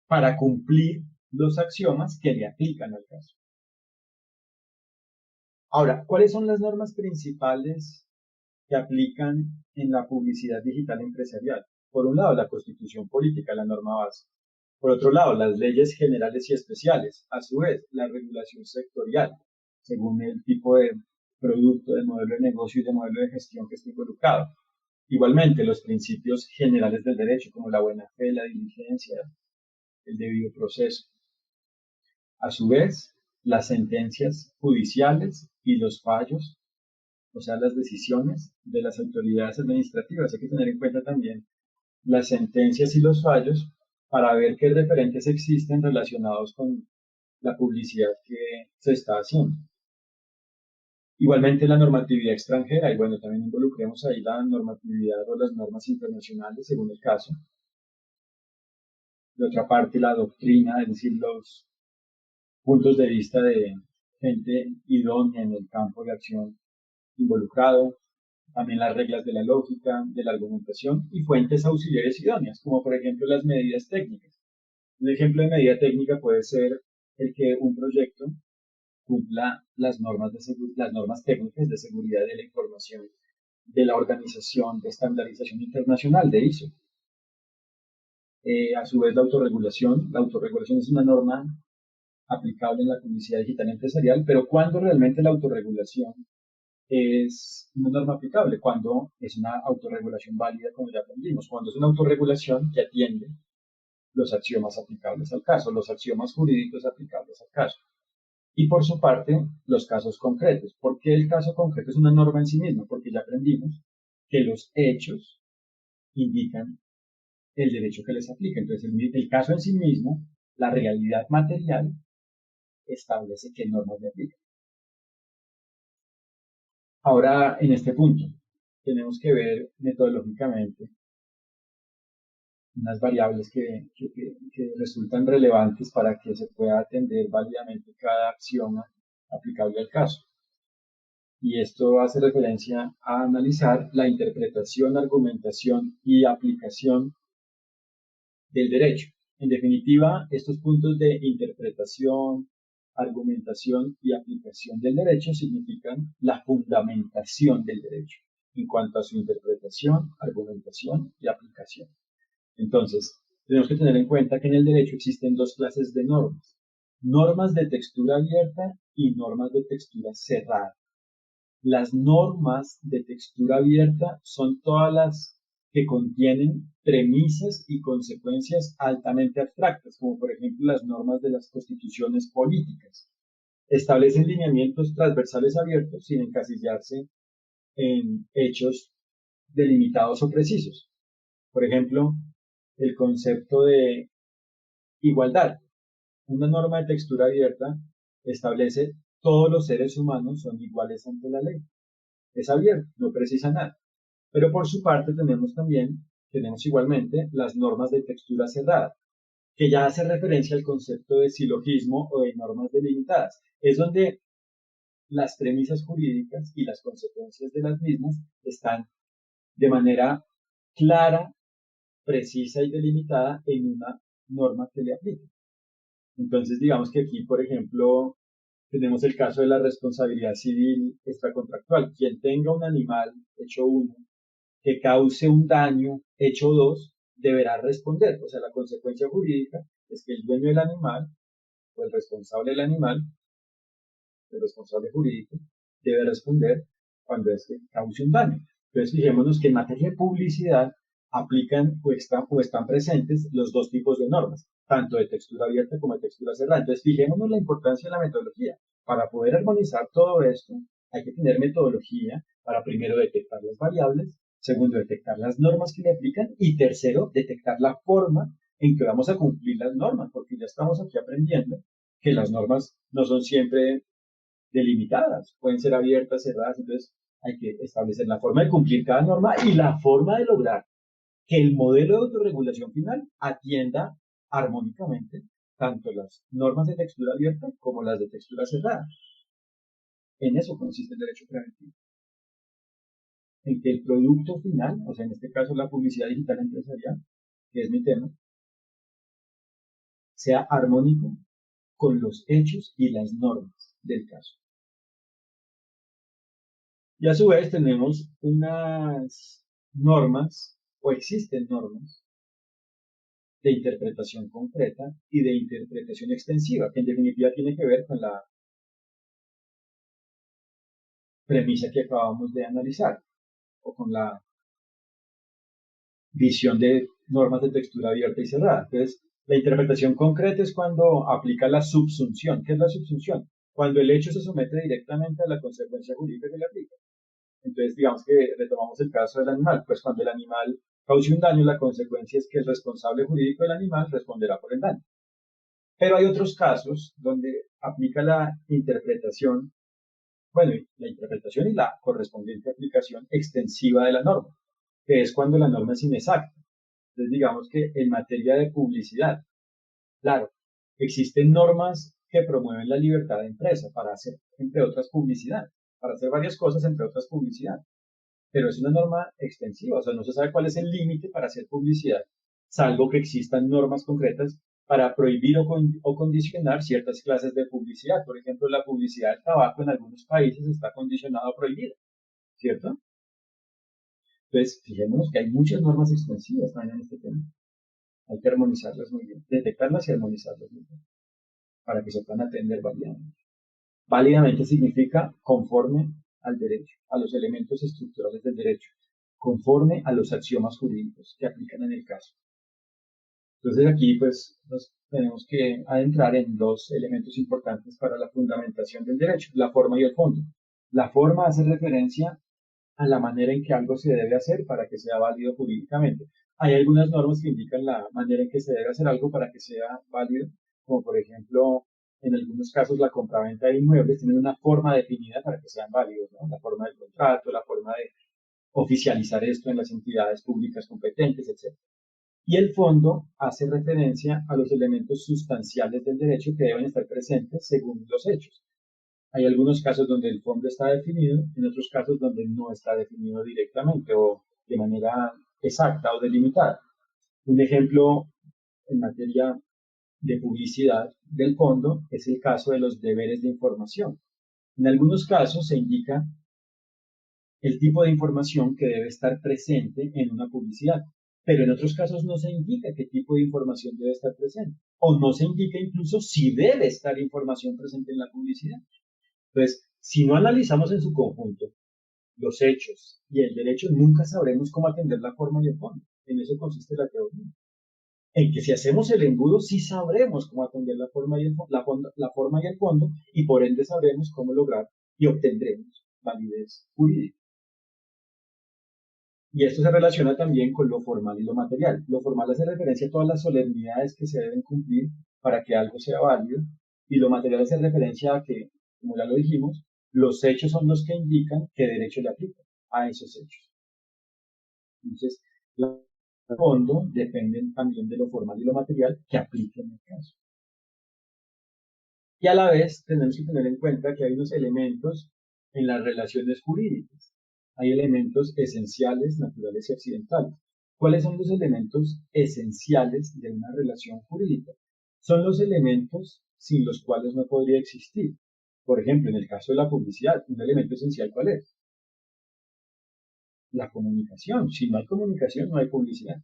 para cumplir los axiomas que le aplican al caso. Ahora, ¿cuáles son las normas principales que aplican en la publicidad digital empresarial? Por un lado, la Constitución Política, la norma base. Por otro lado, las leyes generales y especiales. A su vez, la regulación sectorial, según el tipo de producto, de modelo de negocio y de modelo de gestión que esté involucrado. Igualmente, los principios generales del derecho, como la buena fe, la diligencia, el debido proceso. A su vez, las sentencias judiciales y los fallos, o sea, las decisiones de las autoridades administrativas. Hay que tener en cuenta también las sentencias y los fallos para ver qué referentes existen relacionados con la publicidad que se está haciendo. Igualmente la normatividad extranjera, y bueno, también involucremos ahí la normatividad o las normas internacionales según el caso. De otra parte, la doctrina, es decir, los puntos de vista de gente idónea en el campo de acción involucrado, también las reglas de la lógica, de la argumentación y fuentes auxiliares idóneas, como por ejemplo las medidas técnicas. Un ejemplo de medida técnica puede ser el que un proyecto cumpla las normas técnicas de seguridad de la información de la Organización de Estandarización Internacional de ISO. A su vez, la autorregulación. La autorregulación es una norma aplicable en la publicidad digital empresarial, pero ¿cuándo realmente la autorregulación es una norma aplicable? Cuando es una autorregulación válida, como ya aprendimos, cuando es una autorregulación que atiende los axiomas aplicables al caso, los axiomas jurídicos aplicables al caso. Y por su parte, los casos concretos. ¿Por qué el caso concreto es una norma en sí misma? Porque ya aprendimos que los hechos indican el derecho que les aplica. Entonces, el caso en sí mismo, la realidad material, establece qué normas le aplican. Ahora, en este punto, tenemos que ver metodológicamente unas variables que resultan relevantes para que se pueda atender válidamente cada axioma aplicable al caso. Y esto hace referencia a analizar la interpretación, argumentación y aplicación del derecho. En definitiva, estos puntos de interpretación, argumentación y aplicación del derecho significan la fundamentación del derecho en cuanto a su interpretación, argumentación y aplicación. Entonces, tenemos que tener en cuenta que en el derecho existen dos clases de normas: normas de textura abierta y normas de textura cerrada. Las normas de textura abierta son todas las que contienen premisas y consecuencias altamente abstractas, como por ejemplo las normas de las constituciones políticas. Establecen lineamientos transversales abiertos sin encasillarse en hechos delimitados o precisos. Por ejemplo, el concepto de igualdad. Una norma de textura abierta establece todos los seres humanos son iguales ante la ley. Es abierto, no precisa nada. Pero por su parte tenemos igualmente las normas de textura cerrada, que ya hace referencia al concepto de silogismo o de normas delimitadas. Es donde las premisas jurídicas y las consecuencias de las mismas están de manera clara, precisa y delimitada en una norma que le aplique. Entonces, digamos que aquí, por ejemplo, tenemos el caso de la responsabilidad civil extracontractual. Quien tenga un animal, hecho 1, que cause un daño, hecho 2, deberá responder. O sea, la consecuencia jurídica es que el dueño del animal o el responsable del animal, el responsable jurídico, debe responder cuando cause un daño. Entonces, fijémonos que en materia de publicidad aplican o están presentes los dos tipos de normas, tanto de textura abierta como de textura cerrada. Entonces, fijémonos la importancia de la metodología. Para poder armonizar todo esto, hay que tener metodología para primero detectar las variables, segundo, detectar las normas que le aplican y tercero, detectar la forma en que vamos a cumplir las normas, porque ya estamos aquí aprendiendo que las normas no son siempre delimitadas, pueden ser abiertas, cerradas. Entonces hay que establecer la forma de cumplir cada norma y la forma de lograr que el modelo de autorregulación final atienda armónicamente tanto las normas de textura abierta como las de textura cerrada. En eso consiste el derecho preventivo. en que el producto final, o sea, en este caso la publicidad digital empresarial, que es mi tema, sea armónico con los hechos y las normas del caso. Y a su vez tenemos unas normas, o existen normas, de interpretación concreta y de interpretación extensiva, que en definitiva tiene que ver con la premisa que acabamos de analizar, o con la visión de normas de textura abierta y cerrada. Entonces, la interpretación concreta es cuando aplica la subsunción. ¿Qué es la subsunción? Cuando el hecho se somete directamente a la consecuencia jurídica que le aplica. Entonces, digamos que retomamos el caso del animal, pues cuando el animal cause un daño, la consecuencia es que el responsable jurídico del animal responderá por el daño. Pero hay otros casos donde aplica la interpretación, bueno, la interpretación y la correspondiente aplicación extensiva de la norma, que es cuando la norma es inexacta. Entonces, digamos que en materia de publicidad, claro, existen normas que promueven la libertad de empresa para hacer, entre otras, publicidad, para hacer varias cosas, entre otras, publicidad. Pero es una norma extensiva, o sea, no se sabe cuál es el límite para hacer publicidad, salvo que existan normas concretas para prohibir o condicionar ciertas clases de publicidad. Por ejemplo, la publicidad del tabaco en algunos países está condicionada o prohibida, ¿cierto? Entonces, fijémonos que hay muchas normas extensivas también en este tema. Hay que armonizarlas muy bien, detectarlas y armonizarlas muy bien, para que se puedan atender válidamente. Válidamente significa conforme al derecho, a los elementos estructurales del derecho, conforme a los axiomas jurídicos que aplican en el caso. Entonces aquí pues nos tenemos que adentrar en dos elementos importantes para la fundamentación del derecho, la forma y el fondo. La forma hace referencia a la manera en que algo se debe hacer para que sea válido jurídicamente. Hay algunas normas que indican la manera en que se debe hacer algo para que sea válido, como por ejemplo, en algunos casos la compraventa de inmuebles tienen una forma definida para que sean válidos, ¿no? La forma del contrato, la forma de oficializar esto en las entidades públicas competentes, etc. Y el fondo hace referencia a los elementos sustanciales del derecho que deben estar presentes según los hechos. Hay algunos casos donde el fondo está definido, en otros casos donde no está definido directamente o de manera exacta o delimitada. Un ejemplo en materia de publicidad del fondo es el caso de los deberes de información. En algunos casos se indica el tipo de información que debe estar presente en una publicidad, pero en otros casos no se indica qué tipo de información debe estar presente, o no se indica incluso si debe estar información presente en la publicidad. Entonces, si no analizamos en su conjunto los hechos y el derecho, nunca sabremos cómo atender la forma y el fondo. En eso consiste la teoría. En que si hacemos el embudo, sí sabremos cómo atender la forma la forma y el fondo, y por ende sabremos cómo lograr y obtendremos validez jurídica. Y esto se relaciona también con lo formal y lo material. Lo formal hace referencia a todas las solemnidades que se deben cumplir para que algo sea válido, y lo material hace referencia a que, como ya lo dijimos, los hechos son los que indican qué derecho le aplica a esos hechos. Entonces, los fondo dependen también de lo formal y lo material que apliquen en el caso. Y a la vez tenemos que tener en cuenta que hay unos elementos en las relaciones jurídicas. Hay elementos esenciales, naturales y accidentales. ¿Cuáles son los elementos esenciales de una relación jurídica? Son los elementos sin los cuales no podría existir. Por ejemplo, en el caso de la publicidad, un elemento esencial, ¿cuál es? La comunicación. Si no hay comunicación, no hay publicidad.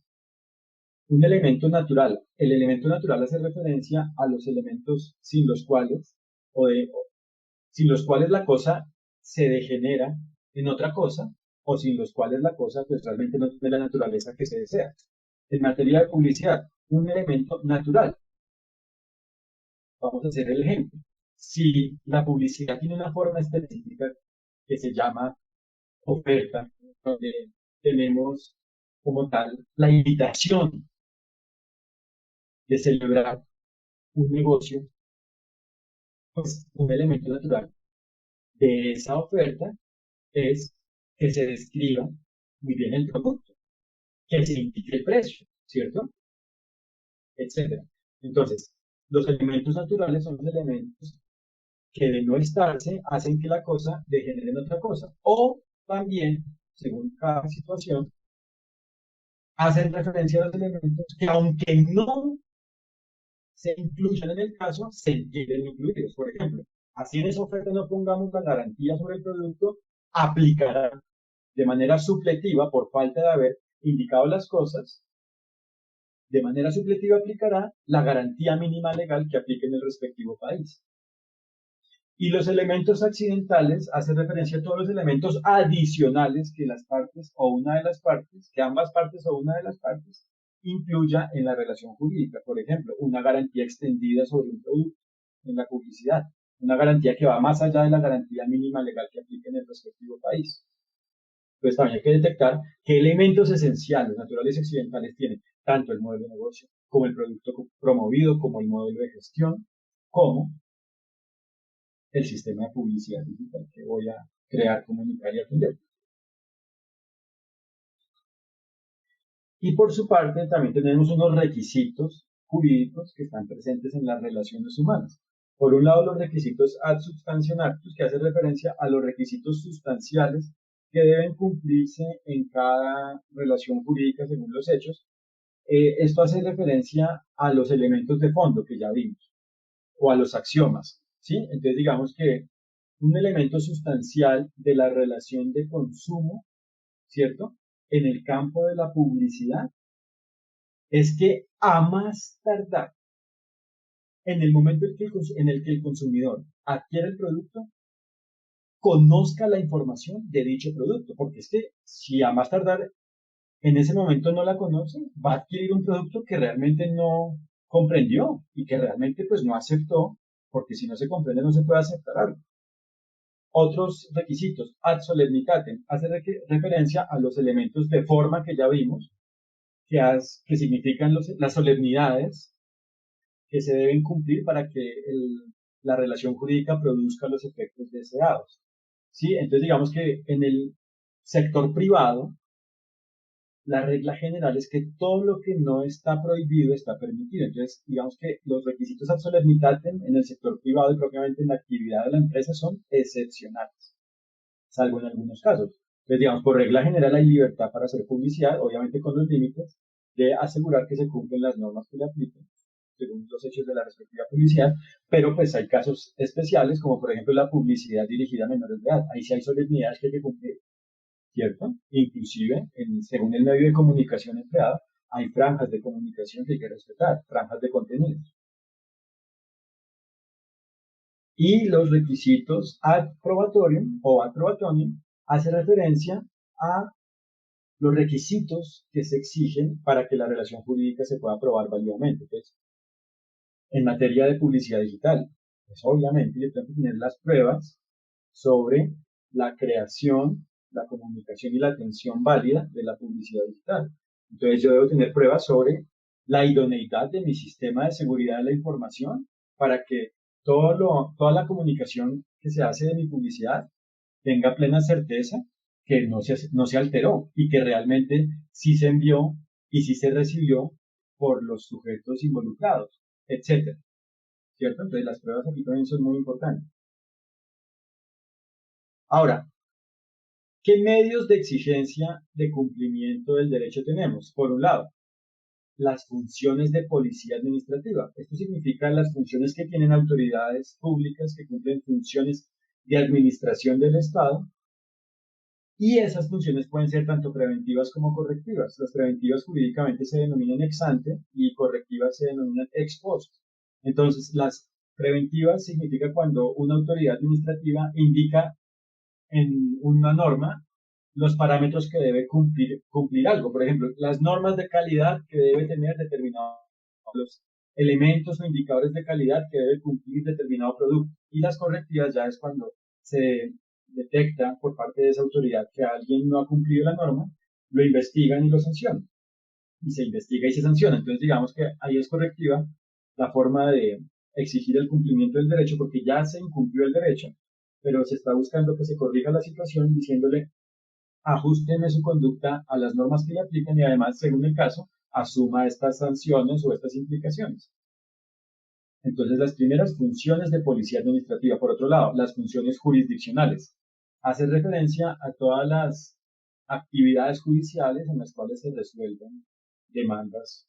Un elemento natural. El elemento natural hace referencia a los elementos sin los cuales, sin los cuales la cosa se degenera en otra cosa, o sin los cuales la cosa pues realmente no tiene la naturaleza que se desea. En materia de publicidad, un elemento natural. Vamos a hacer el ejemplo. Si la publicidad tiene una forma específica que se llama oferta, donde tenemos como tal la invitación de celebrar un negocio, pues un elemento natural de esa oferta es que se describa muy bien el producto, que se indique el precio, ¿cierto? Etcétera. Entonces, los elementos naturales son los elementos que de no estarse hacen que la cosa degenere en otra cosa. O también según cada situación, hacen referencia a los elementos que, aunque no se incluyan en el caso, se entienden incluidos. Por ejemplo, así en esa oferta no pongamos la garantía sobre el producto, aplicará de manera supletiva, por falta de haber indicado las cosas, de manera supletiva aplicará la garantía mínima legal que aplique en el respectivo país. Y los elementos accidentales hacen referencia a todos los elementos adicionales que las partes o una de las partes, que ambas partes o una de las partes, incluya en la relación jurídica. Por ejemplo, una garantía extendida sobre un producto en la publicidad, una garantía que va más allá de la garantía mínima legal que aplique en el respectivo país. Pues también hay que detectar qué elementos esenciales, naturales y accidentales tiene tanto el modelo de negocio como el producto promovido, como el modelo de gestión, como el sistema de publicidad digital que voy a crear, comunicar y atender. Y por su parte, también tenemos unos requisitos jurídicos que están presentes en las relaciones humanas. Por un lado, los requisitos ad substantiam actus, que hacen referencia a los requisitos sustanciales que deben cumplirse en cada relación jurídica según los hechos. Esto hace referencia a los elementos de fondo que ya vimos, o a los axiomas, ¿sí? Entonces, digamos que un elemento sustancial de la relación de consumo, ¿cierto? En el campo de la publicidad es que a más tardar en el momento en el que el consumidor adquiere el producto, conozca la información de dicho producto, porque es que si a más tardar en ese momento no la conoce, va a adquirir un producto que realmente no comprendió y que realmente pues no aceptó, porque si no se comprende no se puede aceptar algo. Otros requisitos, ad solemnitatem, hace referencia a los elementos de forma que ya vimos, que significan las solemnidades que se deben cumplir para que la relación jurídica produzca los efectos deseados. ¿Sí? Entonces digamos que en el sector privado, la regla general es que todo lo que no está prohibido está permitido. Entonces, digamos que los requisitos ad solemnitatem en el sector privado y propiamente en la actividad de la empresa son excepcionales, salvo en algunos casos. Entonces, digamos, por regla general hay libertad para hacer publicidad, obviamente con los límites de asegurar que se cumplen las normas que le apliquen según los hechos de la respectiva publicidad, pero pues hay casos especiales, como por ejemplo la publicidad dirigida a menores de edad. Ahí sí hay solemnidades que hay que cumplir, ¿cierto? Inclusive, según el medio de comunicación empleado, hay franjas de comunicación que hay que respetar, franjas de contenidos. Y los requisitos ad probatorium o ad probatorium hace referencia a los requisitos que se exigen para que la relación jurídica se pueda aprobar válidamente. Entonces, en materia de publicidad digital, pues obviamente yo tengo que tener las pruebas sobre la creación, la comunicación y la atención válida de la publicidad digital. Entonces yo debo tener pruebas sobre la idoneidad de mi sistema de seguridad de la información para que toda la comunicación que se hace de mi publicidad tenga plena certeza que no se alteró y que realmente sí se envió y sí se recibió por los sujetos involucrados, etcétera. ¿Cierto? Entonces las pruebas aquí también son muy importantes. Ahora, ¿qué medios de exigencia de cumplimiento del derecho tenemos? Por un lado, las funciones de policía administrativa. Esto significa las funciones que tienen autoridades públicas que cumplen funciones de administración del Estado. Y esas funciones pueden ser tanto preventivas como correctivas. Las preventivas jurídicamente se denominan ex ante y correctivas se denominan ex post. Entonces, las preventivas significa cuando una autoridad administrativa indica en una norma los parámetros que debe cumplir algo. Por ejemplo, las normas de calidad que debe tener determinados, los elementos o indicadores de calidad que debe cumplir determinado producto. Y las correctivas ya es cuando se detecta por parte de esa autoridad que alguien no ha cumplido la norma, lo investigan y lo sancionan. Y se investiga y se sanciona. Entonces, digamos que ahí es correctiva la forma de exigir el cumplimiento del derecho porque ya se incumplió el derecho, pero se está buscando que se corrija la situación diciéndole ajusteme su conducta a las normas que le aplican y además, según el caso, asuma estas sanciones o estas implicaciones. Entonces, las primeras funciones de policía administrativa. Por otro lado, las funciones jurisdiccionales. Hace referencia a todas las actividades judiciales en las cuales se resuelven demandas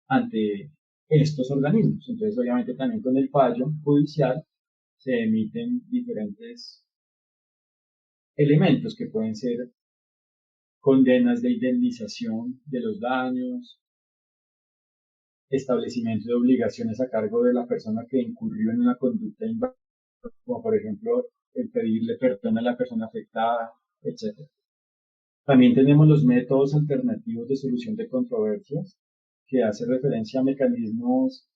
ante estos organismos. Entonces, obviamente, también con el fallo judicial se emiten diferentes elementos que pueden ser condenas de indemnización de los daños, establecimiento de obligaciones a cargo de la persona que incurrió en una conducta inválida, como por ejemplo el pedirle perdón a la persona afectada, etc. También tenemos los métodos alternativos de solución de controversias, que hace referencia a mecanismos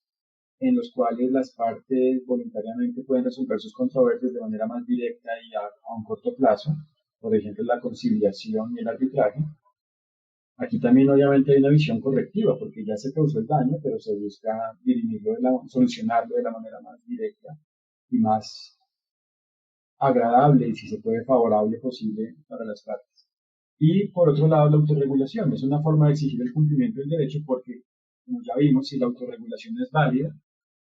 en los cuales las partes voluntariamente pueden resolver sus controversias de manera más directa y a un corto plazo, por ejemplo, la conciliación y el arbitraje. Aquí también obviamente hay una visión correctiva, porque ya se causó el daño, pero se busca solucionarlo de la manera más directa y más agradable y si se puede favorable posible para las partes. Y por otro lado, la autorregulación es una forma de exigir el cumplimiento del derecho porque, como ya vimos, si la autorregulación es válida,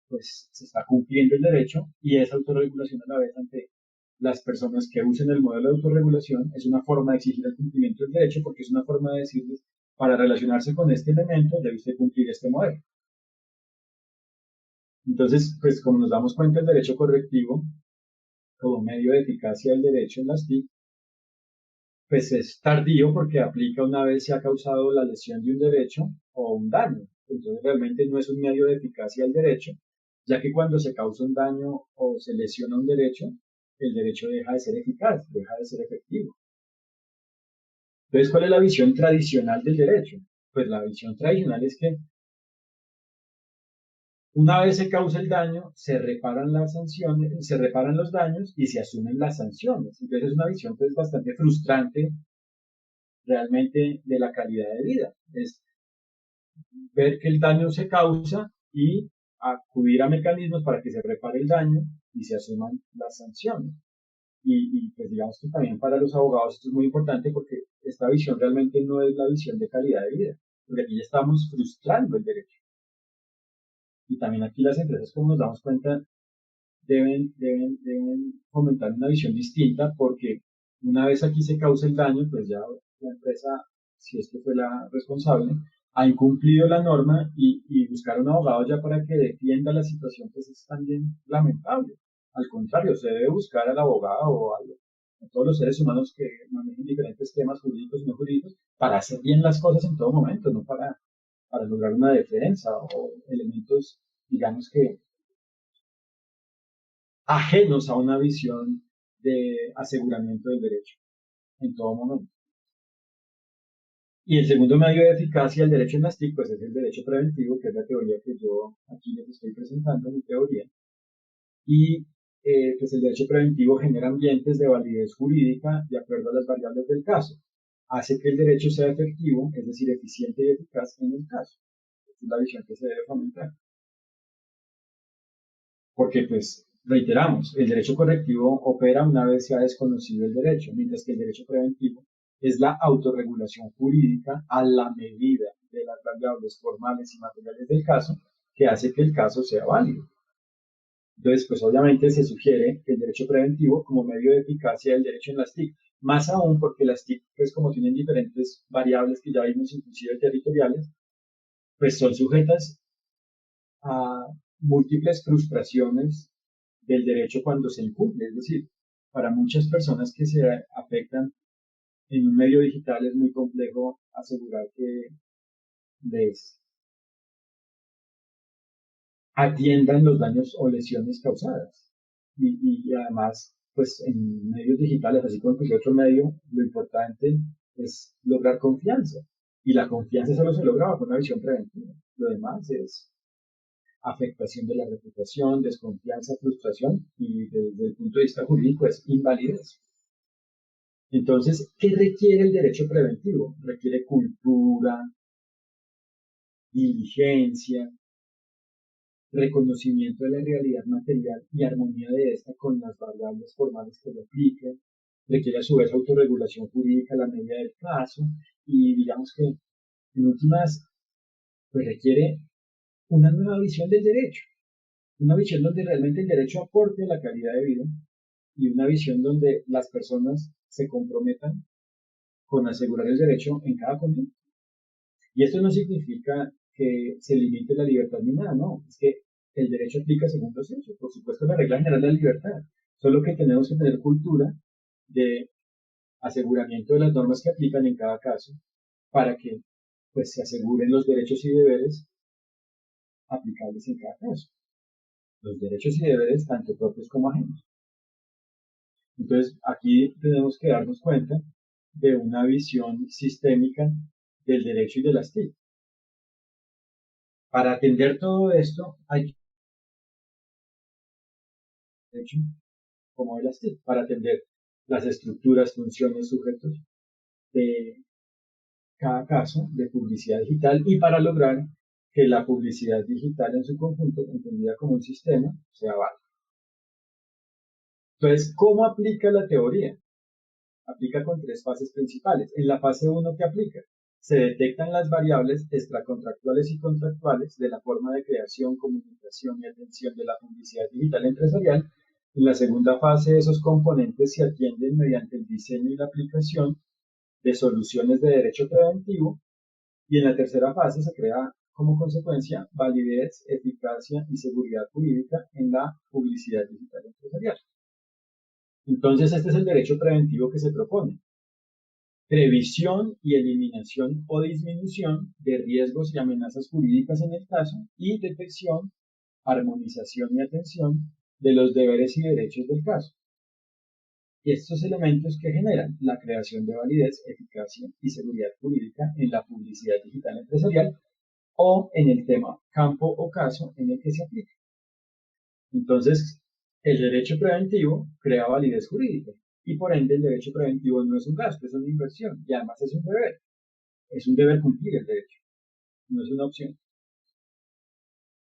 pues se está cumpliendo el derecho y esa autorregulación a la vez ante las personas que usen el modelo de autorregulación es una forma de exigir el cumplimiento del derecho porque es una forma de decirles, para relacionarse con este elemento debe usted cumplir este modelo. Entonces, pues como nos damos cuenta, el derecho correctivo como medio de eficacia del derecho en las TIC pues es tardío porque aplica una vez se ha causado la lesión de un derecho o un daño. Entonces realmente no es un medio de eficacia del derecho, ya que cuando se causa un daño o se lesiona un derecho, el derecho deja de ser eficaz, deja de ser efectivo. Entonces, ¿cuál es la visión tradicional del derecho? Pues la visión tradicional es que una vez se causa el daño, se reparan las sanciones, se reparan los daños y se asumen las sanciones. Entonces es una visión pues bastante frustrante realmente de la calidad de vida. Es ver que el daño se causa y acudir a mecanismos para que se repare el daño y se asuman las sanciones. Pues digamos que también para los abogados esto es muy importante porque esta visión realmente no es la visión de calidad de vida, porque aquí ya estamos frustrando el derecho. Y también aquí las empresas, como nos damos cuenta, deben fomentar una visión distinta porque una vez aquí se causa el daño, pues ya la empresa, si es que fue la responsable, ha incumplido la norma y buscar un abogado ya para que defienda la situación, pues es también lamentable. Al contrario, se debe buscar al abogado o a todos los seres humanos que manejen diferentes temas jurídicos y no jurídicos para hacer bien las cosas en todo momento, no para lograr una defensa o elementos, digamos que ajenos a una visión de aseguramiento del derecho en todo momento. Y el segundo medio de eficacia del derecho en las TIC, pues es el derecho preventivo, que es la teoría que yo aquí les estoy presentando, mi teoría. Y pues el derecho preventivo genera ambientes de validez jurídica de acuerdo a las variables del caso. Hace que el derecho sea efectivo, es decir, eficiente y eficaz en el caso. Esa es la visión que se debe fomentar. Porque, pues, reiteramos, el derecho correctivo opera una vez se ha desconocido el derecho, mientras que el derecho preventivo es la autorregulación jurídica a la medida de las variables formales y materiales del caso que hace que el caso sea válido. Entonces, pues obviamente se sugiere que el derecho preventivo como medio de eficacia del derecho en las TIC, más aún porque las TIC, pues como tienen diferentes variables que ya vimos, inclusive territoriales, pues son sujetas a múltiples frustraciones del derecho cuando se incumple. Es decir, para muchas personas que se afectan en un medio digital es muy complejo asegurar que les atiendan los daños o lesiones causadas. Y además, pues en medios digitales, así como en cualquier otro medio, lo importante es lograr confianza. Y la confianza solo se logra con una visión preventiva. Lo demás es afectación de la reputación, desconfianza, frustración y desde el punto de vista jurídico es invalidez. Entonces, ¿qué requiere el derecho preventivo? Requiere cultura, diligencia, reconocimiento de la realidad material y armonía de esta con las variables formales que lo apliquen. Requiere a su vez autorregulación jurídica a la medida del caso y digamos que en últimas pues requiere una nueva visión del derecho, una visión donde realmente el derecho aporte a la calidad de vida y una visión donde las personas se comprometan con asegurar el derecho en cada conducta. Y esto no significa que se limite la libertad ni nada, no, es que el derecho aplica según los hechos. Por supuesto, la regla general es la libertad, solo que tenemos que tener cultura de aseguramiento de las normas que aplican en cada caso para que pues se aseguren los derechos y deberes aplicables en cada caso. Los derechos y deberes tanto propios como ajenos. Entonces, aquí tenemos que darnos cuenta de una visión sistémica del derecho y de las TIC. Para atender todo esto, hay que derecho como de las TIC, para atender las estructuras, funciones, sujetos de cada caso de publicidad digital y para lograr que la publicidad digital en su conjunto, entendida como un sistema, sea válida. Entonces, ¿cómo aplica la teoría? Aplica con tres fases principales. En la fase 1, ¿qué aplica? Se detectan las variables extracontractuales y contractuales de la forma de creación, comunicación y atención de la publicidad digital empresarial. En la segunda fase, esos componentes se atienden mediante el diseño y la aplicación de soluciones de derecho preventivo. Y en la tercera fase se crea como consecuencia validez, eficacia y seguridad jurídica en la publicidad digital empresarial. Entonces, este es el derecho preventivo que se propone. Previsión y eliminación o disminución de riesgos y amenazas jurídicas en el caso y detección, armonización y atención de los deberes y derechos del caso. Y estos elementos que generan la creación de validez, eficacia y seguridad jurídica en la publicidad digital empresarial o en el tema campo o caso en el que se aplique. Entonces, el derecho preventivo crea validez jurídica y por ende el derecho preventivo no es un gasto, es una inversión y además es un deber. Es un deber cumplir el derecho, no es una opción.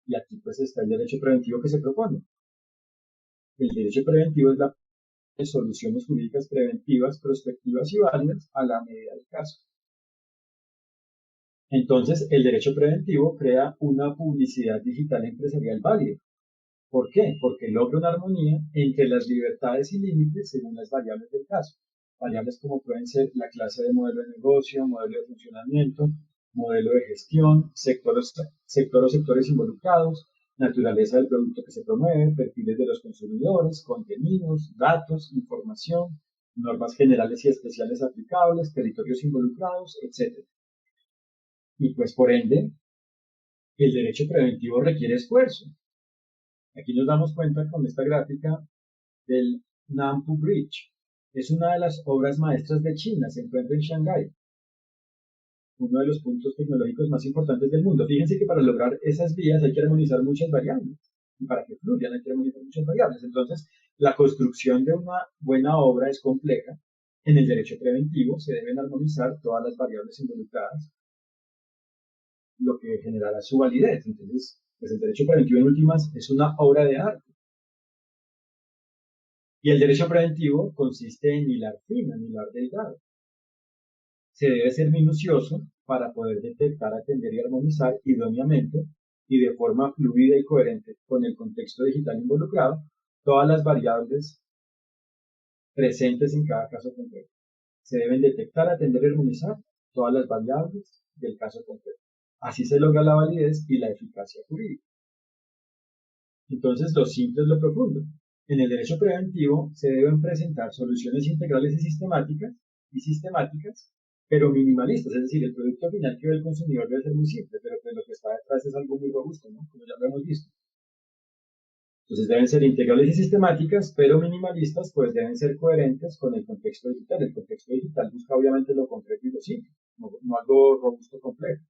Y aquí pues está el derecho preventivo que se propone. El derecho preventivo es la de soluciones jurídicas preventivas, prospectivas y válidas a la medida del caso. Entonces, el derecho preventivo crea una publicidad digital empresarial válida. ¿Por qué? Porque logra una armonía entre las libertades y límites según las variables del caso. Variables como pueden ser la clase de modelo de negocio, modelo de funcionamiento, modelo de gestión, sector o sectores involucrados, naturaleza del producto que se promueve, perfiles de los consumidores, contenidos, datos, información, normas generales y especiales aplicables, territorios involucrados, etc. Y pues por ende, el derecho preventivo requiere esfuerzo. Aquí nos damos cuenta con esta gráfica del Nampu Bridge. Es una de las obras maestras de China, se encuentra en Shanghái, uno de los puntos tecnológicos más importantes del mundo. Fíjense que para lograr esas vías hay que armonizar muchas variables, y para que fluyan hay que armonizar muchas variables. Entonces, la construcción de una buena obra es compleja. En el derecho preventivo se deben armonizar todas las variables involucradas, lo que generará su validez. Entonces, pues el derecho preventivo en últimas es una obra de arte. Y el derecho preventivo consiste en hilar fino, en hilar delgado. Se debe ser minucioso para poder detectar, atender y armonizar idóneamente y de forma fluida y coherente con el contexto digital involucrado todas las variables presentes en cada caso concreto. Se deben detectar, atender y armonizar todas las variables del caso concreto. Así se logra la validez y la eficacia jurídica. Entonces, lo simple es lo profundo. En el derecho preventivo se deben presentar soluciones integrales y sistemáticas, pero minimalistas, es decir, el producto final que ve el consumidor debe ser muy simple, pero pues lo que está detrás es algo muy robusto, ¿no? Como ya lo hemos visto. Entonces deben ser integrales y sistemáticas, pero minimalistas, pues deben ser coherentes con el contexto digital. El contexto digital busca obviamente lo concreto y lo simple, no algo robusto complejo.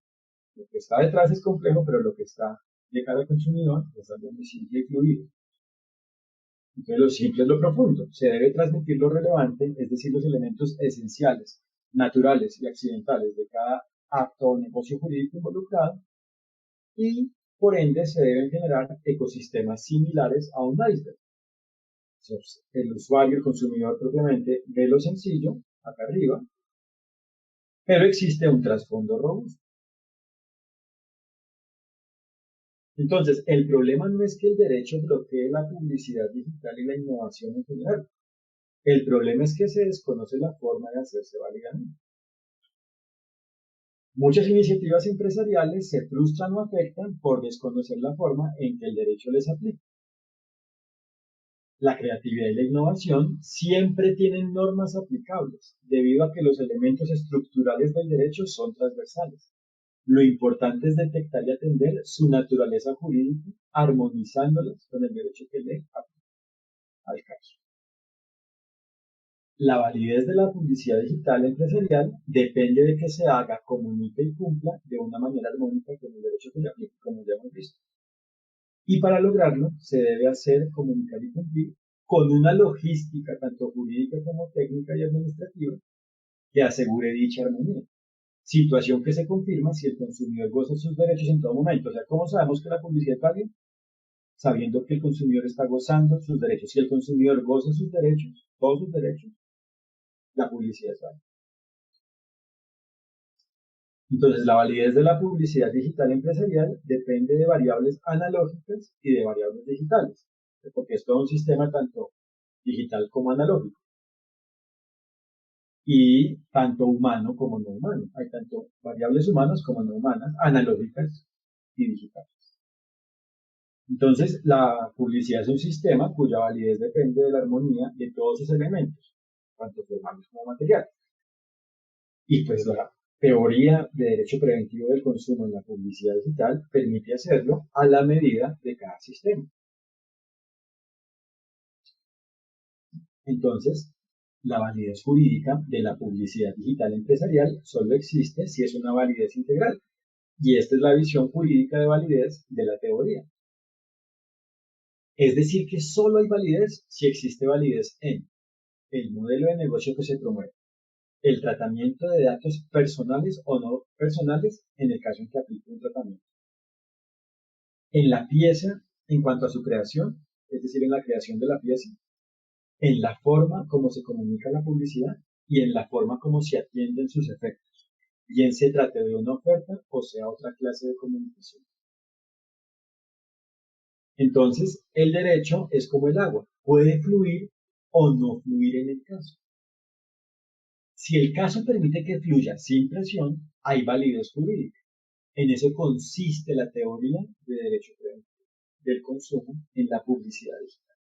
Lo que está detrás es complejo, pero lo que está de cara al consumidor es algo muy simple y fluido. Entonces, lo simple es lo profundo. Se debe transmitir lo relevante, es decir, los elementos esenciales, naturales y accidentales de cada acto o negocio jurídico involucrado, y por ende se deben generar ecosistemas similares a un iceberg. Entonces, el usuario, el consumidor propiamente, ve lo sencillo, acá arriba, pero existe un trasfondo robusto. Entonces, el problema no es que el derecho bloquee la publicidad digital y la innovación en general. El problema es que se desconoce la forma de hacerse válidamente. Muchas iniciativas empresariales se frustran o afectan por desconocer la forma en que el derecho les aplica. La creatividad y la innovación siempre tienen normas aplicables, debido a que los elementos estructurales del derecho son transversales. Lo importante es detectar y atender su naturaleza jurídica, armonizándolas con el derecho que le aplica al caso. La validez de la publicidad digital empresarial depende de que se haga, comunique y cumpla de una manera armónica con el derecho que le aplica, como ya hemos visto. Y para lograrlo, se debe hacer, comunicar y cumplir con una logística tanto jurídica como técnica y administrativa que asegure dicha armonía. Situación que se confirma si el consumidor goza sus derechos en todo momento. O sea, ¿cómo sabemos que la publicidad es válida? Sabiendo que el consumidor está gozando sus derechos. Si el consumidor goza sus derechos, todos sus derechos, la publicidad es válida. Entonces, la validez de la publicidad digital empresarial depende de variables analógicas y de variables digitales, porque es todo un sistema tanto digital como analógico, y tanto humano como no humano. Hay tanto variables humanas como no humanas, analógicas y digitales. Entonces, la publicidad es un sistema cuya validez depende de la armonía de todos sus elementos, tanto formales como materiales. Y pues la teoría de derecho preventivo del consumo en la publicidad digital permite hacerlo a la medida de cada sistema. Entonces, la validez jurídica de la publicidad digital empresarial solo existe si es una validez integral. Y esta es la visión jurídica de validez de la teoría. Es decir, que solo hay validez si existe validez en el modelo de negocio que se promueve, el tratamiento de datos personales o no personales en el caso en que aplique un tratamiento, en la pieza en cuanto a su creación, es decir, en la creación de la pieza, en la forma como se comunica la publicidad y en la forma como se atienden sus efectos, bien se trate de una oferta o sea otra clase de comunicación. Entonces, el derecho es como el agua, puede fluir o no fluir en el caso. Si el caso permite que fluya sin presión, hay validez jurídica. En eso consiste la teoría de derecho preventivo del consumo en la publicidad digital.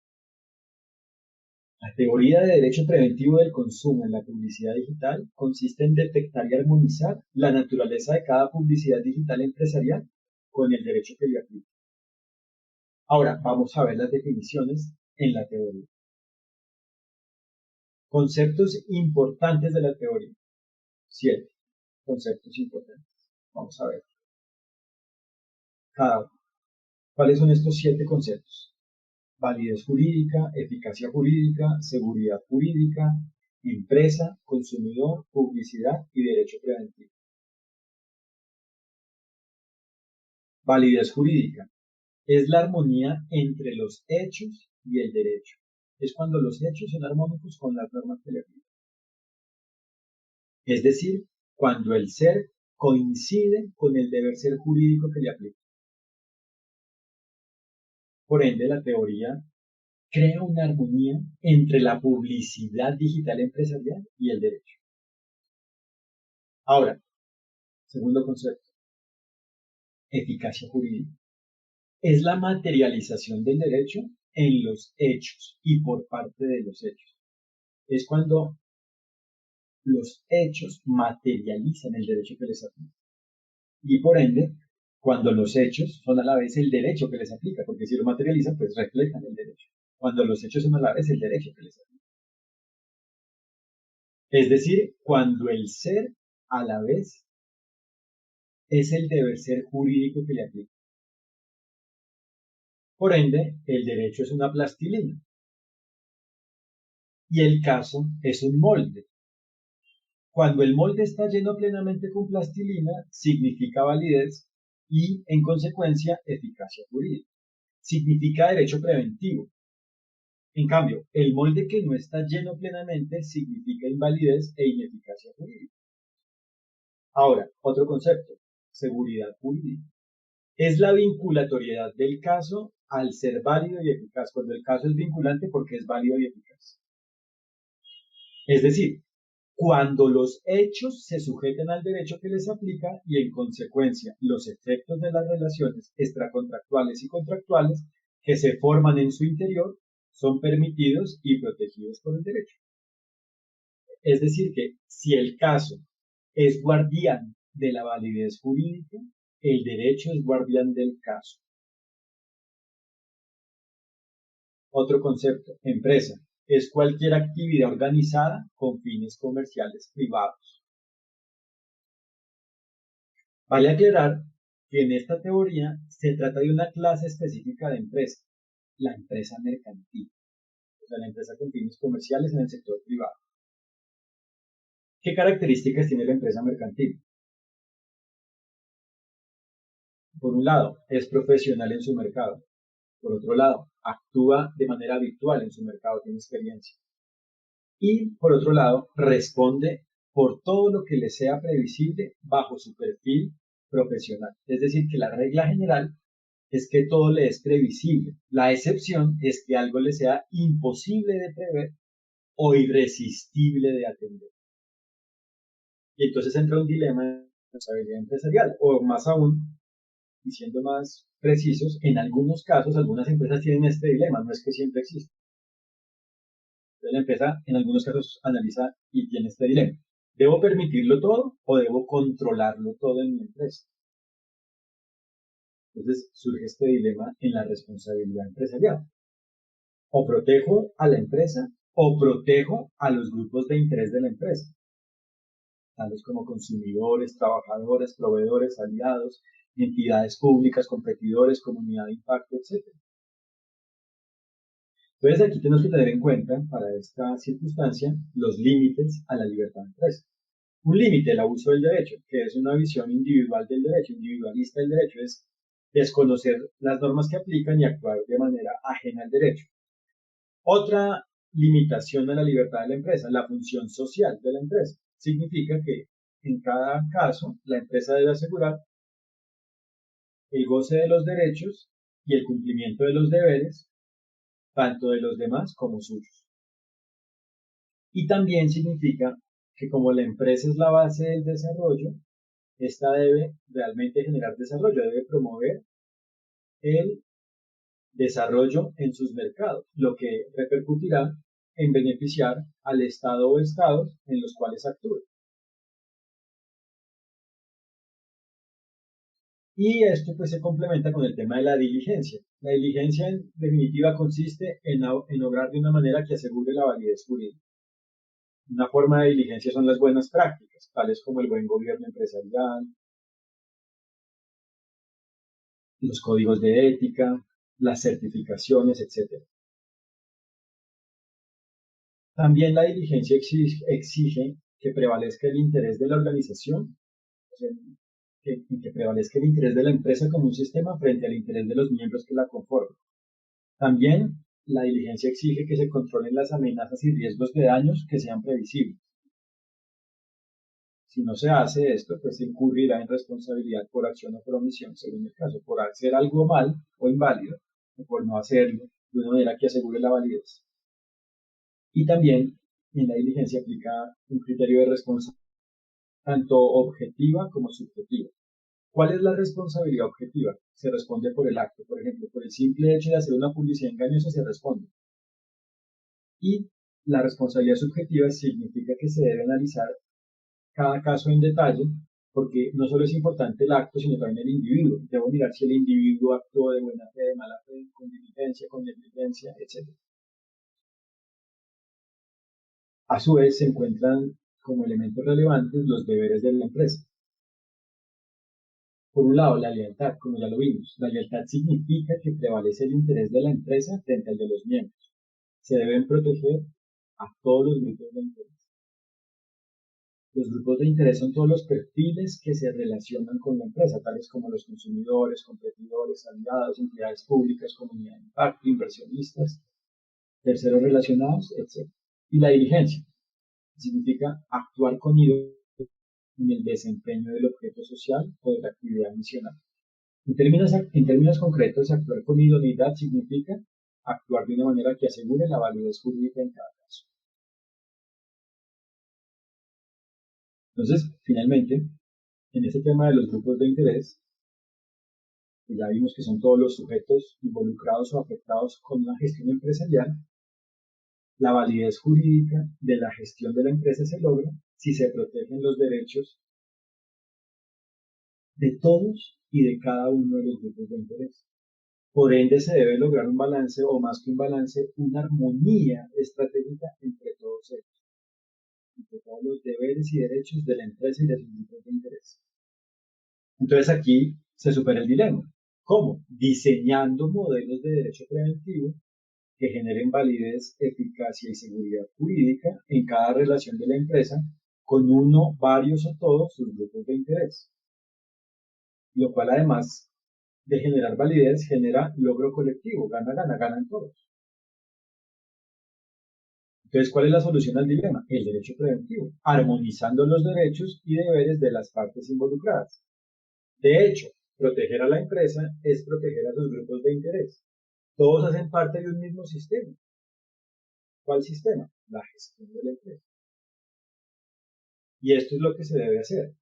La teoría de derecho preventivo del consumo en la publicidad digital consiste en detectar y armonizar la naturaleza de cada publicidad digital empresarial con el derecho que le aplica. Ahora vamos a ver las definiciones en la teoría. Conceptos importantes de la teoría. 7 conceptos importantes. Vamos a ver cada uno. ¿Cuáles son estos 7 conceptos? Validez jurídica, eficacia jurídica, seguridad jurídica, empresa, consumidor, publicidad y derecho preventivo. Validez jurídica es la armonía entre los hechos y el derecho. Es cuando los hechos son armónicos con las normas que le aplican. Es decir, cuando el ser coincide con el deber ser jurídico que le aplica. Por ende, la teoría crea una armonía entre la publicidad digital empresarial y el derecho. Ahora, segundo concepto, eficacia jurídica. Es la materialización del derecho en los hechos y por parte de los hechos. Es cuando los hechos materializan el derecho que les aplica. Y por ende, cuando los hechos son a la vez el derecho que les aplica, porque si lo materializan, pues reflejan el derecho. Cuando los hechos son a la vez el derecho que les aplica. Es decir, cuando el ser a la vez es el deber ser jurídico que le aplica. Por ende, el derecho es una plastilina y el caso es un molde. Cuando el molde está lleno plenamente con plastilina, significa validez y, en consecuencia, eficacia jurídica. Significa derecho preventivo. En cambio, el molde que no está lleno plenamente significa invalidez e ineficacia jurídica. Ahora, otro concepto, seguridad jurídica. Es la vinculatoriedad del caso al ser válido y eficaz, cuando el caso es vinculante porque es válido y eficaz. Es decir, cuando los hechos se sujeten al derecho que les aplica y, en consecuencia, los efectos de las relaciones extracontractuales y contractuales que se forman en su interior son permitidos y protegidos por el derecho. Es decir, que si el caso es guardián de la validez jurídica, el derecho es guardián del caso. Otro concepto, empresa, es cualquier actividad organizada con fines comerciales privados. Vale aclarar que en esta teoría se trata de una clase específica de empresa, la empresa mercantil, o sea, la empresa con fines comerciales en el sector privado. ¿Qué características tiene la empresa mercantil? Por un lado, es profesional en su mercado. Por otro lado, actúa de manera habitual en su mercado, tiene experiencia. Y por otro lado, responde por todo lo que le sea previsible bajo su perfil profesional. Es decir, que la regla general es que todo le es previsible. La excepción es que algo le sea imposible de prever o irresistible de atender. Y entonces entra un dilema de responsabilidad empresarial, o más aún, y siendo más precisos, en algunos casos, algunas empresas tienen este dilema, no es que siempre exista. Entonces la empresa en algunos casos analiza y tiene este dilema. ¿Debo permitirlo todo o debo controlarlo todo en mi empresa? Entonces surge este dilema en la responsabilidad empresarial. O protejo a la empresa o protejo a los grupos de interés de la empresa, tales como consumidores, trabajadores, proveedores, aliados, entidades públicas, competidores, comunidad de impacto, etc. Entonces aquí tenemos que tener en cuenta para esta circunstancia los límites a la libertad de empresa. Un límite, el abuso del derecho, que es una visión individual del derecho, individualista del derecho, es desconocer las normas que aplican y actuar de manera ajena al derecho. Otra limitación a la libertad de la empresa, la función social de la empresa. Significa que en cada caso la empresa debe asegurar el goce de los derechos y el cumplimiento de los deberes, tanto de los demás como suyos. Y también significa que como la empresa es la base del desarrollo, esta debe realmente generar desarrollo, debe promover el desarrollo en sus mercados, lo que repercutirá en beneficiar al Estado o estados en los cuales actúe. Y esto pues se complementa con el tema de la diligencia. La diligencia en definitiva consiste en obrar de una manera que asegure la validez jurídica. Una forma de diligencia son las buenas prácticas, tales como el buen gobierno empresarial, los códigos de ética, las certificaciones, etc. También la diligencia exige que prevalezca el interés de la organización, o sea, que prevalezca el interés de la empresa como un sistema frente al interés de los miembros que la conforman. También la diligencia exige que se controlen las amenazas y riesgos de daños que sean previsibles. Si no se hace esto, pues se incurrirá en responsabilidad por acción o por omisión, según el caso, por hacer algo mal o inválido, o por no hacerlo de una manera que asegure la validez. Y también en la diligencia aplica un criterio de responsabilidad, tanto objetiva como subjetiva. ¿Cuál es la responsabilidad objetiva? Se responde por el acto, por ejemplo, por el simple hecho de hacer una publicidad engañosa se responde. Y la responsabilidad subjetiva significa que se debe analizar cada caso en detalle, porque no solo es importante el acto, sino también el individuo. Debo mirar si el individuo actuó de buena fe, de mala fe, con diligencia, con negligencia, etc. A su vez, se encuentran como elementos relevantes los deberes de la empresa. Por un lado, la lealtad, como ya lo vimos. La lealtad significa que prevalece el interés de la empresa frente al de los miembros. Se deben proteger a todos los grupos de interés. Los grupos de interés son todos los perfiles que se relacionan con la empresa, tales como los consumidores, competidores, aliados, entidades públicas, comunidad de impacto, inversionistas, terceros relacionados, etc. Y la diligencia significa actuar con ídolos en el desempeño del objeto social o de la actividad misional. En términos concretos, actuar con idoneidad significa actuar de una manera que asegure la validez jurídica en cada caso. Entonces, finalmente, en este tema de los grupos de interés, que ya vimos que son todos los sujetos involucrados o afectados con la gestión empresarial, la validez jurídica de la gestión de la empresa se logra si se protegen los derechos de todos y de cada uno de los grupos de interés. Por ende, se debe lograr un balance, o más que un balance, una armonía estratégica entre todos ellos, entre todos los deberes y derechos de la empresa y de sus grupos de interés. Entonces aquí se supera el dilema. ¿Cómo? Diseñando modelos de derecho preventivo que generen validez, eficacia y seguridad jurídica en cada relación de la empresa con uno, varios o todos sus grupos de interés. Lo cual, además de generar validez, genera logro colectivo, gana, gana, ganan todos. Entonces, ¿cuál es la solución al dilema? El derecho preventivo, armonizando los derechos y deberes de las partes involucradas. De hecho, proteger a la empresa es proteger a sus grupos de interés. Todos hacen parte de un mismo sistema. ¿Cuál sistema? La gestión de la empresa. Y esto es lo que se debe hacer.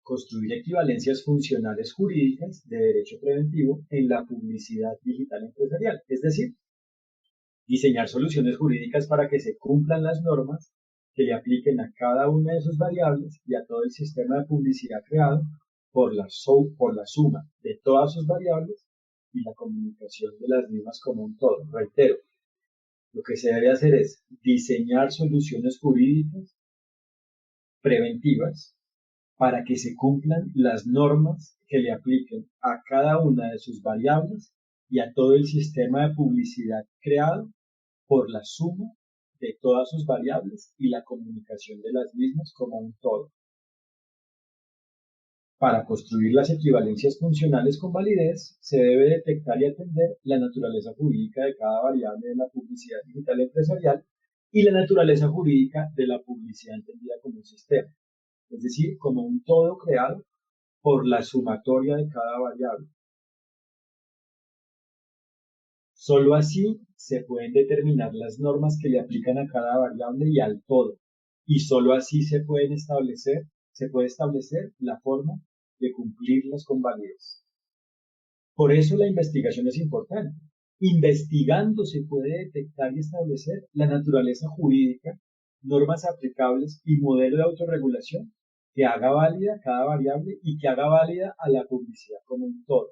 Construir equivalencias funcionales jurídicas de derecho preventivo en la publicidad digital empresarial. Es decir, diseñar soluciones jurídicas para que se cumplan las normas que le apliquen a cada una de sus variables y a todo el sistema de publicidad creado por la suma de todas sus variables y la comunicación de las mismas como un todo. Reitero, lo que se debe hacer es diseñar soluciones jurídicas preventivas para que se cumplan las normas que le apliquen a cada una de sus variables y a todo el sistema de publicidad creado por la suma de todas sus variables y la comunicación de las mismas como un todo. Para construir las equivalencias funcionales con validez, se debe detectar y atender la naturaleza jurídica de cada variable de la publicidad digital empresarial y la naturaleza jurídica de la publicidad entendida como un sistema, es decir, como un todo creado por la sumatoria de cada variable. Solo así se pueden determinar las normas que le aplican a cada variable y al todo, y solo así se puede establecer la forma de cumplirlas con validez. Por eso la investigación es importante. Investigando se puede detectar y establecer la naturaleza jurídica, normas aplicables y modelo de autorregulación que haga válida cada variable y que haga válida a la publicidad como un todo.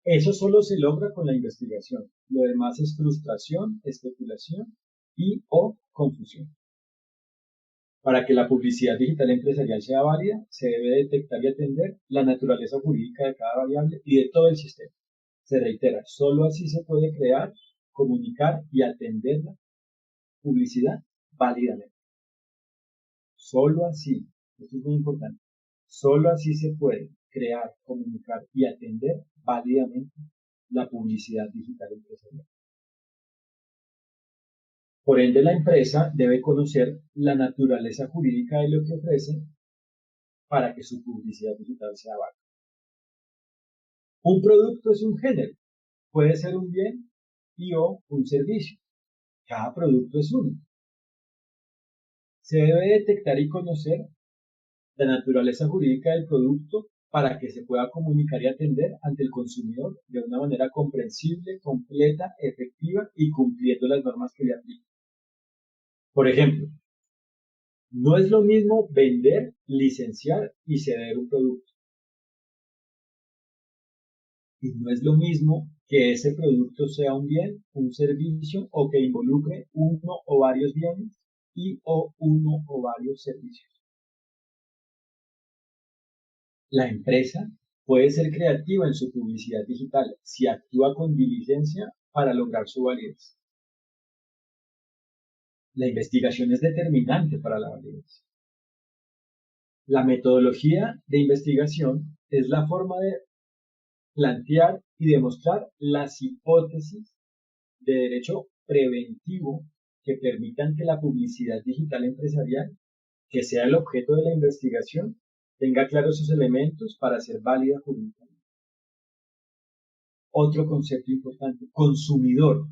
Eso solo se logra con la investigación. Lo demás es frustración, especulación y o confusión. Para que la publicidad digital empresarial sea válida, se debe detectar y atender la naturaleza jurídica de cada variable y de todo el sistema. Se reitera, solo así se puede crear, comunicar y atender la publicidad válidamente. Solo así, esto es muy importante, solo así se puede crear, comunicar y atender válidamente la publicidad digital empresarial. Por ende, la empresa debe conocer la naturaleza jurídica de lo que ofrece para que su publicidad digital sea válida. Un producto es un género, puede ser un bien y o un servicio. Cada producto es uno. Se debe detectar y conocer la naturaleza jurídica del producto para que se pueda comunicar y atender ante el consumidor de una manera comprensible, completa, efectiva y cumpliendo las normas que le aplican. Por ejemplo, no es lo mismo vender, licenciar y ceder un producto. Y no es lo mismo que ese producto sea un bien, un servicio o que involucre uno o varios bienes y o uno o varios servicios. La empresa puede ser creativa en su publicidad digital si actúa con diligencia para lograr su validez. La investigación es determinante para la validez. La metodología de investigación es la forma de plantear y demostrar las hipótesis de derecho preventivo que permitan que la publicidad digital empresarial, que sea el objeto de la investigación, tenga claros sus elementos para ser válida jurídicamente. Otro concepto importante, consumidor.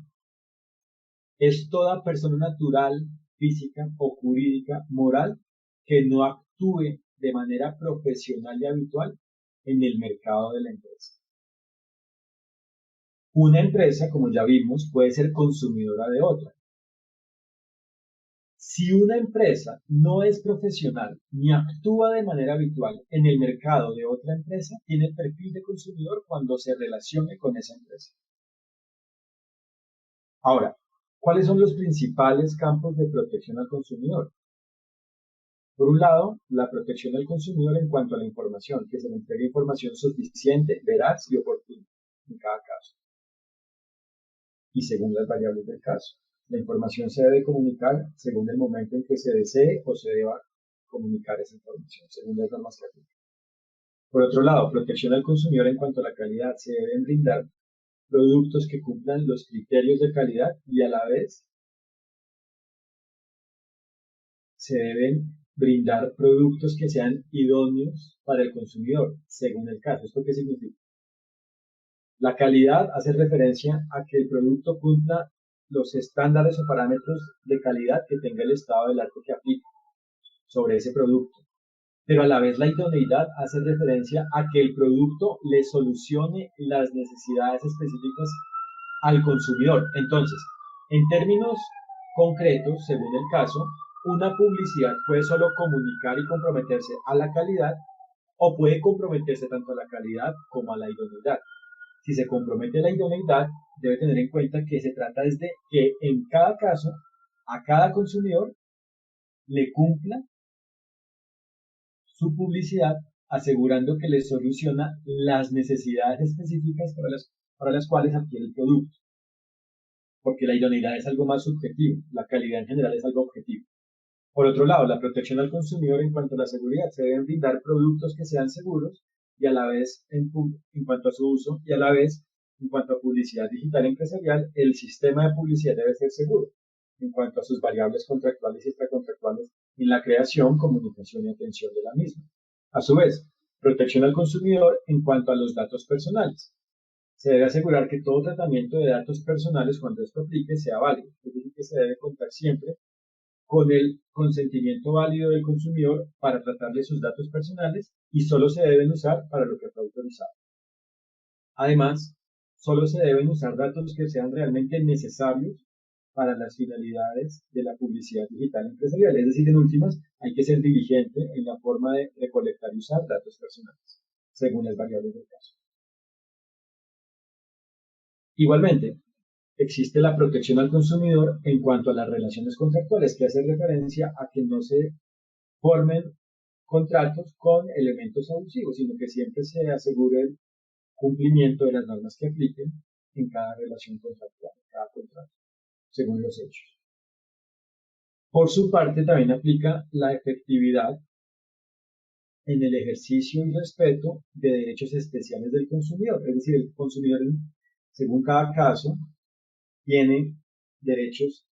Es toda persona natural física o jurídica, moral, que no actúe de manera profesional y habitual en el mercado de la empresa. Una empresa, como ya vimos, puede ser consumidora de otra. Si una empresa no es profesional ni actúa de manera habitual en el mercado de otra empresa, tiene el perfil de consumidor cuando se relacione con esa empresa. Ahora, ¿cuáles son los principales campos de protección al consumidor? Por un lado, la protección del consumidor en cuanto a la información, que se le entregue información suficiente, veraz y oportuna en cada caso, y según las variables del caso. La información se debe comunicar según el momento en que se desee o se deba comunicar esa información, según las normas que aplican. Por otro lado, protección al consumidor en cuanto a la calidad. Se deben brindar productos que cumplan los criterios de calidad y a la vez se deben brindar productos que sean idóneos para el consumidor, según el caso. ¿Esto qué significa? La calidad hace referencia a que el producto cumpla los estándares o parámetros de calidad que tenga el estado del arte que aplique sobre ese producto. Pero a la vez la idoneidad hace referencia a que el producto le solucione las necesidades específicas al consumidor. Entonces, en términos concretos, según el caso, una publicidad puede solo comunicar y comprometerse a la calidad o puede comprometerse tanto a la calidad como a la idoneidad. Si se compromete a la idoneidad, debe tener en cuenta que se trata de que en cada caso, a cada consumidor le cumpla su publicidad asegurando que le soluciona las necesidades específicas para las cuales adquiere el producto. Porque la idoneidad es algo más subjetivo, la calidad en general es algo objetivo. Por otro lado, la protección al consumidor en cuanto a la seguridad. Se deben brindar productos que sean seguros y a la vez en cuanto a su uso y a la vez en cuanto a publicidad digital empresarial, el sistema de publicidad debe ser seguro en cuanto a sus variables contractuales y extracontractuales en la creación, comunicación y atención de la misma. A su vez, protección al consumidor en cuanto a los datos personales. Se debe asegurar que todo tratamiento de datos personales, cuando esto aplique, sea válido. Es decir, que se debe contar siempre con el consentimiento válido del consumidor para tratar de sus datos personales y solo se deben usar para lo que fue autorizado. Además, solo se deben usar datos que sean realmente necesarios para las finalidades de la publicidad digital empresarial. Es decir, en últimas, hay que ser diligente en la forma de recolectar y usar datos personales, según las variables del caso. Igualmente, existe la protección al consumidor en cuanto a las relaciones contractuales, que hace referencia a que no se formen contratos con elementos abusivos, sino que siempre se asegure el cumplimiento de las normas que apliquen en cada relación contractual, en cada contrato, según los hechos. Por su parte, también aplica la efectividad en el ejercicio y respeto de derechos especiales del consumidor. Es decir, el consumidor, según cada caso, tiene derechos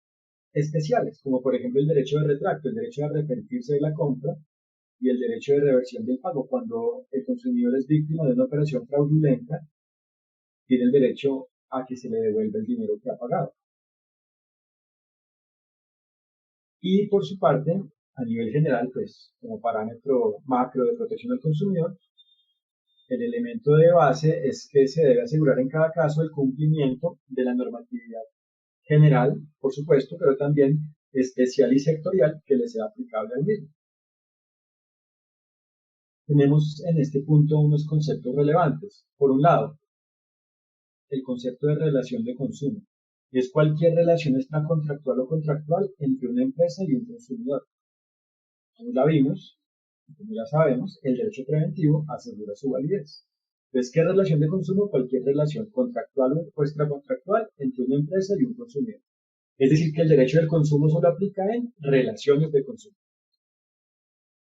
especiales, como por ejemplo el derecho de retracto, el derecho de arrepentirse de la compra y el derecho de reversión del pago. Cuando el consumidor es víctima de una operación fraudulenta, tiene el derecho a que se le devuelva el dinero que ha pagado. Y por su parte, a nivel general, pues como parámetro macro de protección al consumidor, el elemento de base es que se debe asegurar en cada caso el cumplimiento de la normatividad general, por supuesto, pero también especial y sectorial que le sea aplicable al mismo. Tenemos en este punto unos conceptos relevantes. Por un lado, el concepto de relación de consumo. Es cualquier relación extracontractual o contractual entre una empresa y un consumidor. Como la vimos, como ya sabemos, el derecho preventivo asegura su validez. Entonces, ¿qué relación de consumo? Cualquier relación contractual o extracontractual entre una empresa y un consumidor. Es decir, que el derecho del consumo solo aplica en relaciones de consumo.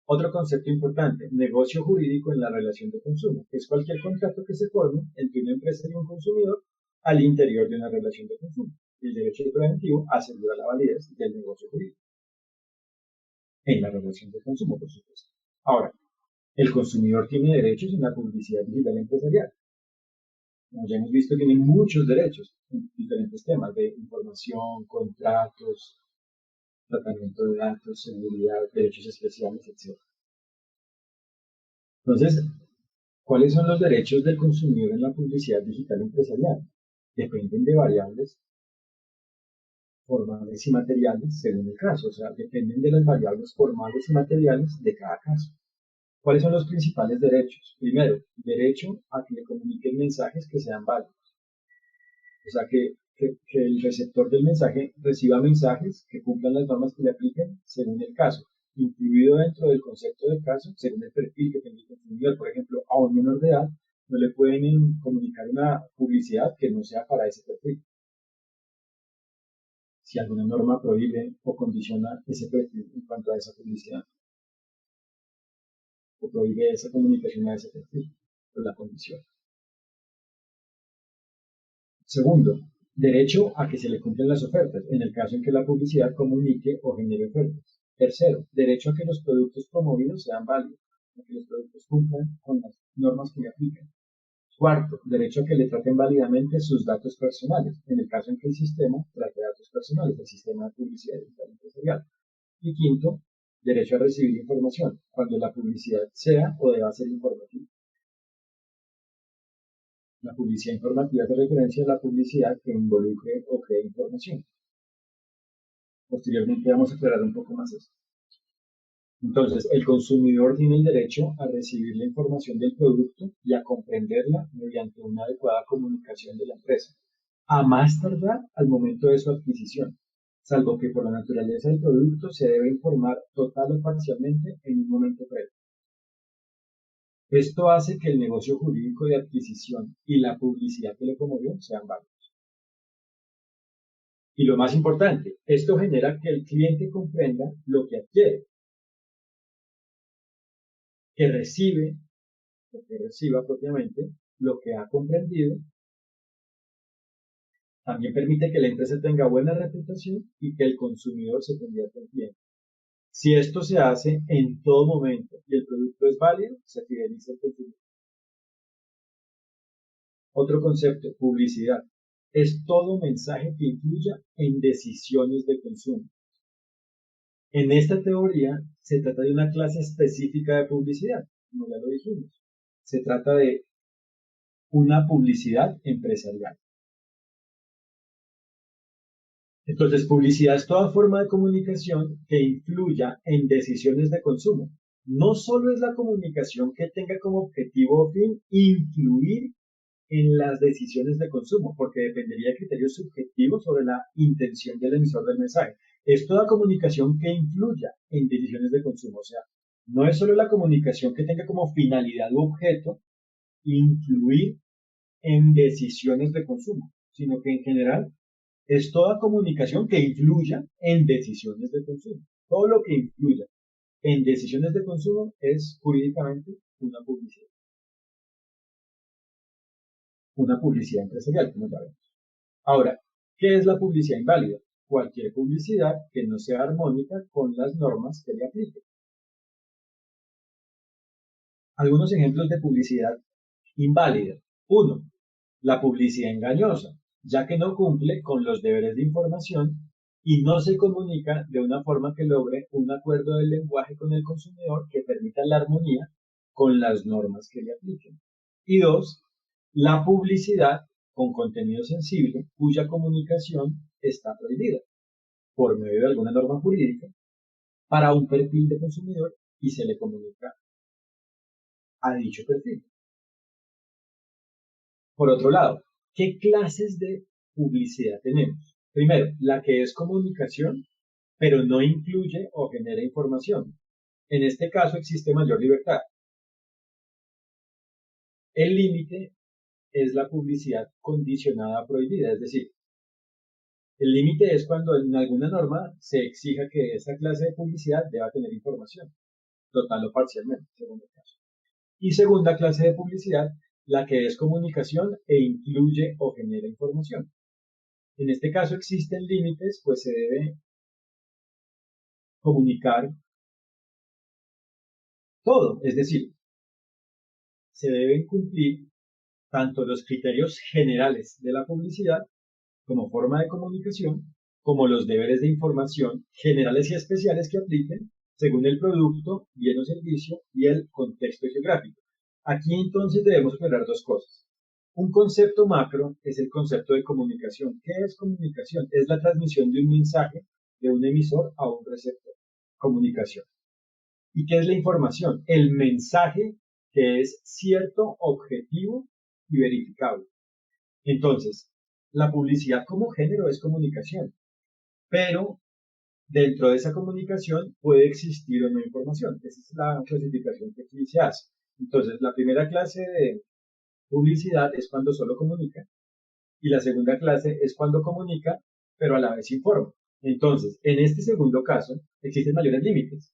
Otro concepto importante, negocio jurídico en la relación de consumo, que es cualquier contrato que se forme entre una empresa y un consumidor al interior de una relación de consumo. El derecho preventivo asegura la validez del negocio jurídico en la relación de consumo, por supuesto. Ahora, el consumidor tiene derechos en la publicidad digital empresarial. Como ya hemos visto, tiene muchos derechos en diferentes temas de información, contratos, tratamiento de datos, seguridad, derechos especiales, etc. Entonces, ¿cuáles son los derechos del consumidor en la publicidad digital empresarial? Dependen de variables formales y materiales según el caso, o sea, dependen de las variables formales y materiales de cada caso. ¿Cuáles son los principales derechos? Primero, derecho a que le comuniquen mensajes que sean válidos, o sea, que el receptor del mensaje reciba mensajes que cumplan las normas que le apliquen según el caso, incluido dentro del concepto de caso, según el perfil que tenga el consumidor. Por ejemplo, a un menor de edad no le pueden comunicar una publicidad que no sea para ese perfil. Si alguna norma prohíbe o condiciona ese perfil en cuanto a esa publicidad, o prohíbe esa comunicación a ese perfil, pues la condición. Segundo, derecho a que se le cumplan las ofertas, en el caso en que la publicidad comunique o genere ofertas. Tercero, derecho a que los productos promovidos sean válidos, a que los productos cumplan con las normas que le aplican. Cuarto, derecho a que le traten válidamente sus datos personales, en el caso en que el sistema trate datos personales, el sistema de publicidad digital empresarial. Y quinto, derecho a recibir información, cuando la publicidad sea o deba ser informativa. La publicidad informativa hace referencia a la publicidad que involucre o cree información. Posteriormente vamos a aclarar un poco más esto. Entonces, el consumidor tiene el derecho a recibir la información del producto y a comprenderla mediante una adecuada comunicación de la empresa, a más tardar al momento de su adquisición, salvo que por la naturaleza del producto se debe informar total o parcialmente en un momento previo. Esto hace que el negocio jurídico de adquisición y la publicidad que le promovió sean válidos. Y lo más importante, esto genera que el cliente comprenda lo que adquiere, que recibe o que reciba propiamente lo que ha comprendido. También permite que la empresa tenga buena reputación y que el consumidor se convierta en cliente. Si esto se hace en todo momento y el producto es válido, se fideliza el consumidor. Otro concepto, publicidad. Es todo mensaje que influya en decisiones de consumo. En esta teoría se trata de una clase específica de publicidad, como ya lo dijimos. Se trata de una publicidad empresarial. Entonces, publicidad es toda forma de comunicación que influya en decisiones de consumo. No solo es la comunicación que tenga como objetivo o fin influir en las decisiones de consumo, porque dependería de criterios subjetivos sobre la intención del emisor del mensaje. Es toda comunicación que influya en decisiones de consumo. O sea, no es solo la comunicación que tenga como finalidad u objeto influir en decisiones de consumo, sino que en general es toda comunicación que influya en decisiones de consumo. Todo lo que influya en decisiones de consumo es jurídicamente una publicidad empresarial, como ya vemos. Ahora, ¿qué es la publicidad inválida? Cualquier publicidad que no sea armónica con las normas que le apliquen. Algunos ejemplos de publicidad inválida. 1. La publicidad engañosa, ya que no cumple con los deberes de información y no se comunica de una forma que logre un acuerdo del lenguaje con el consumidor que permita la armonía con las normas que le apliquen. Y 2. La publicidad con contenido sensible cuya comunicación está prohibida por medio de alguna norma jurídica para un perfil de consumidor y se le comunica a dicho perfil. Por otro lado, ¿qué clases de publicidad tenemos? Primero, la que es comunicación, pero no incluye o genera información. En este caso existe mayor libertad. El límite es la publicidad condicionada prohibida, es decir, el límite es cuando en alguna norma se exija que esa clase de publicidad deba tener información, total o parcialmente, según el caso. Y segunda clase de publicidad, la que es comunicación e incluye o genera información. En este caso existen límites, pues se debe comunicar todo, es decir, se deben cumplir tanto los criterios generales de la publicidad como forma de comunicación, como los deberes de información generales y especiales que apliquen según el producto, bien o servicio y el contexto geográfico. Aquí entonces debemos aclarar dos cosas. Un concepto macro es el concepto de comunicación. ¿Qué es comunicación? Es la transmisión de un mensaje de un emisor a un receptor. Comunicación. ¿Y qué es la información? El mensaje que es cierto, objetivo y verificable. Entonces, la publicidad como género es comunicación, pero dentro de esa comunicación puede existir o no información. Esa es la clasificación que aquí se hace. Entonces, la primera clase de publicidad es cuando solo comunica y la segunda clase es cuando comunica, pero a la vez informa. Entonces, en este segundo caso, existen mayores límites,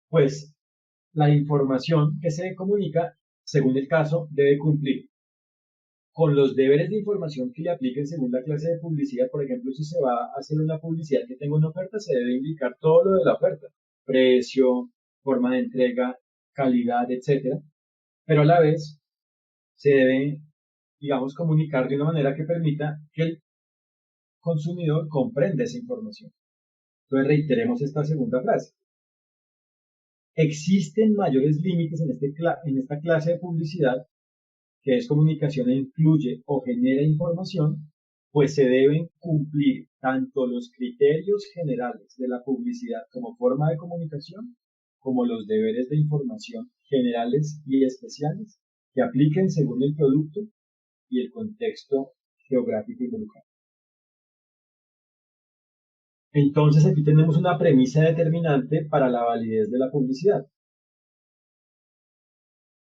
pues la información que se comunica, según el caso, debe cumplir con los deberes de información que le apliquen según la clase de publicidad. Por ejemplo, si se va a hacer una publicidad que tenga una oferta, se debe indicar todo lo de la oferta, precio, forma de entrega, calidad, etcétera. Pero a la vez se debe, digamos, comunicar de una manera que permita que el consumidor comprenda esa información. Entonces reiteremos esta segunda frase. Existen mayores límites en esta clase de publicidad que es comunicación e incluye o genera información, pues se deben cumplir tanto los criterios generales de la publicidad como forma de comunicación, como los deberes de información generales y especiales que apliquen según el producto y el contexto geográfico involucrado. Entonces aquí tenemos una premisa determinante para la validez de la publicidad.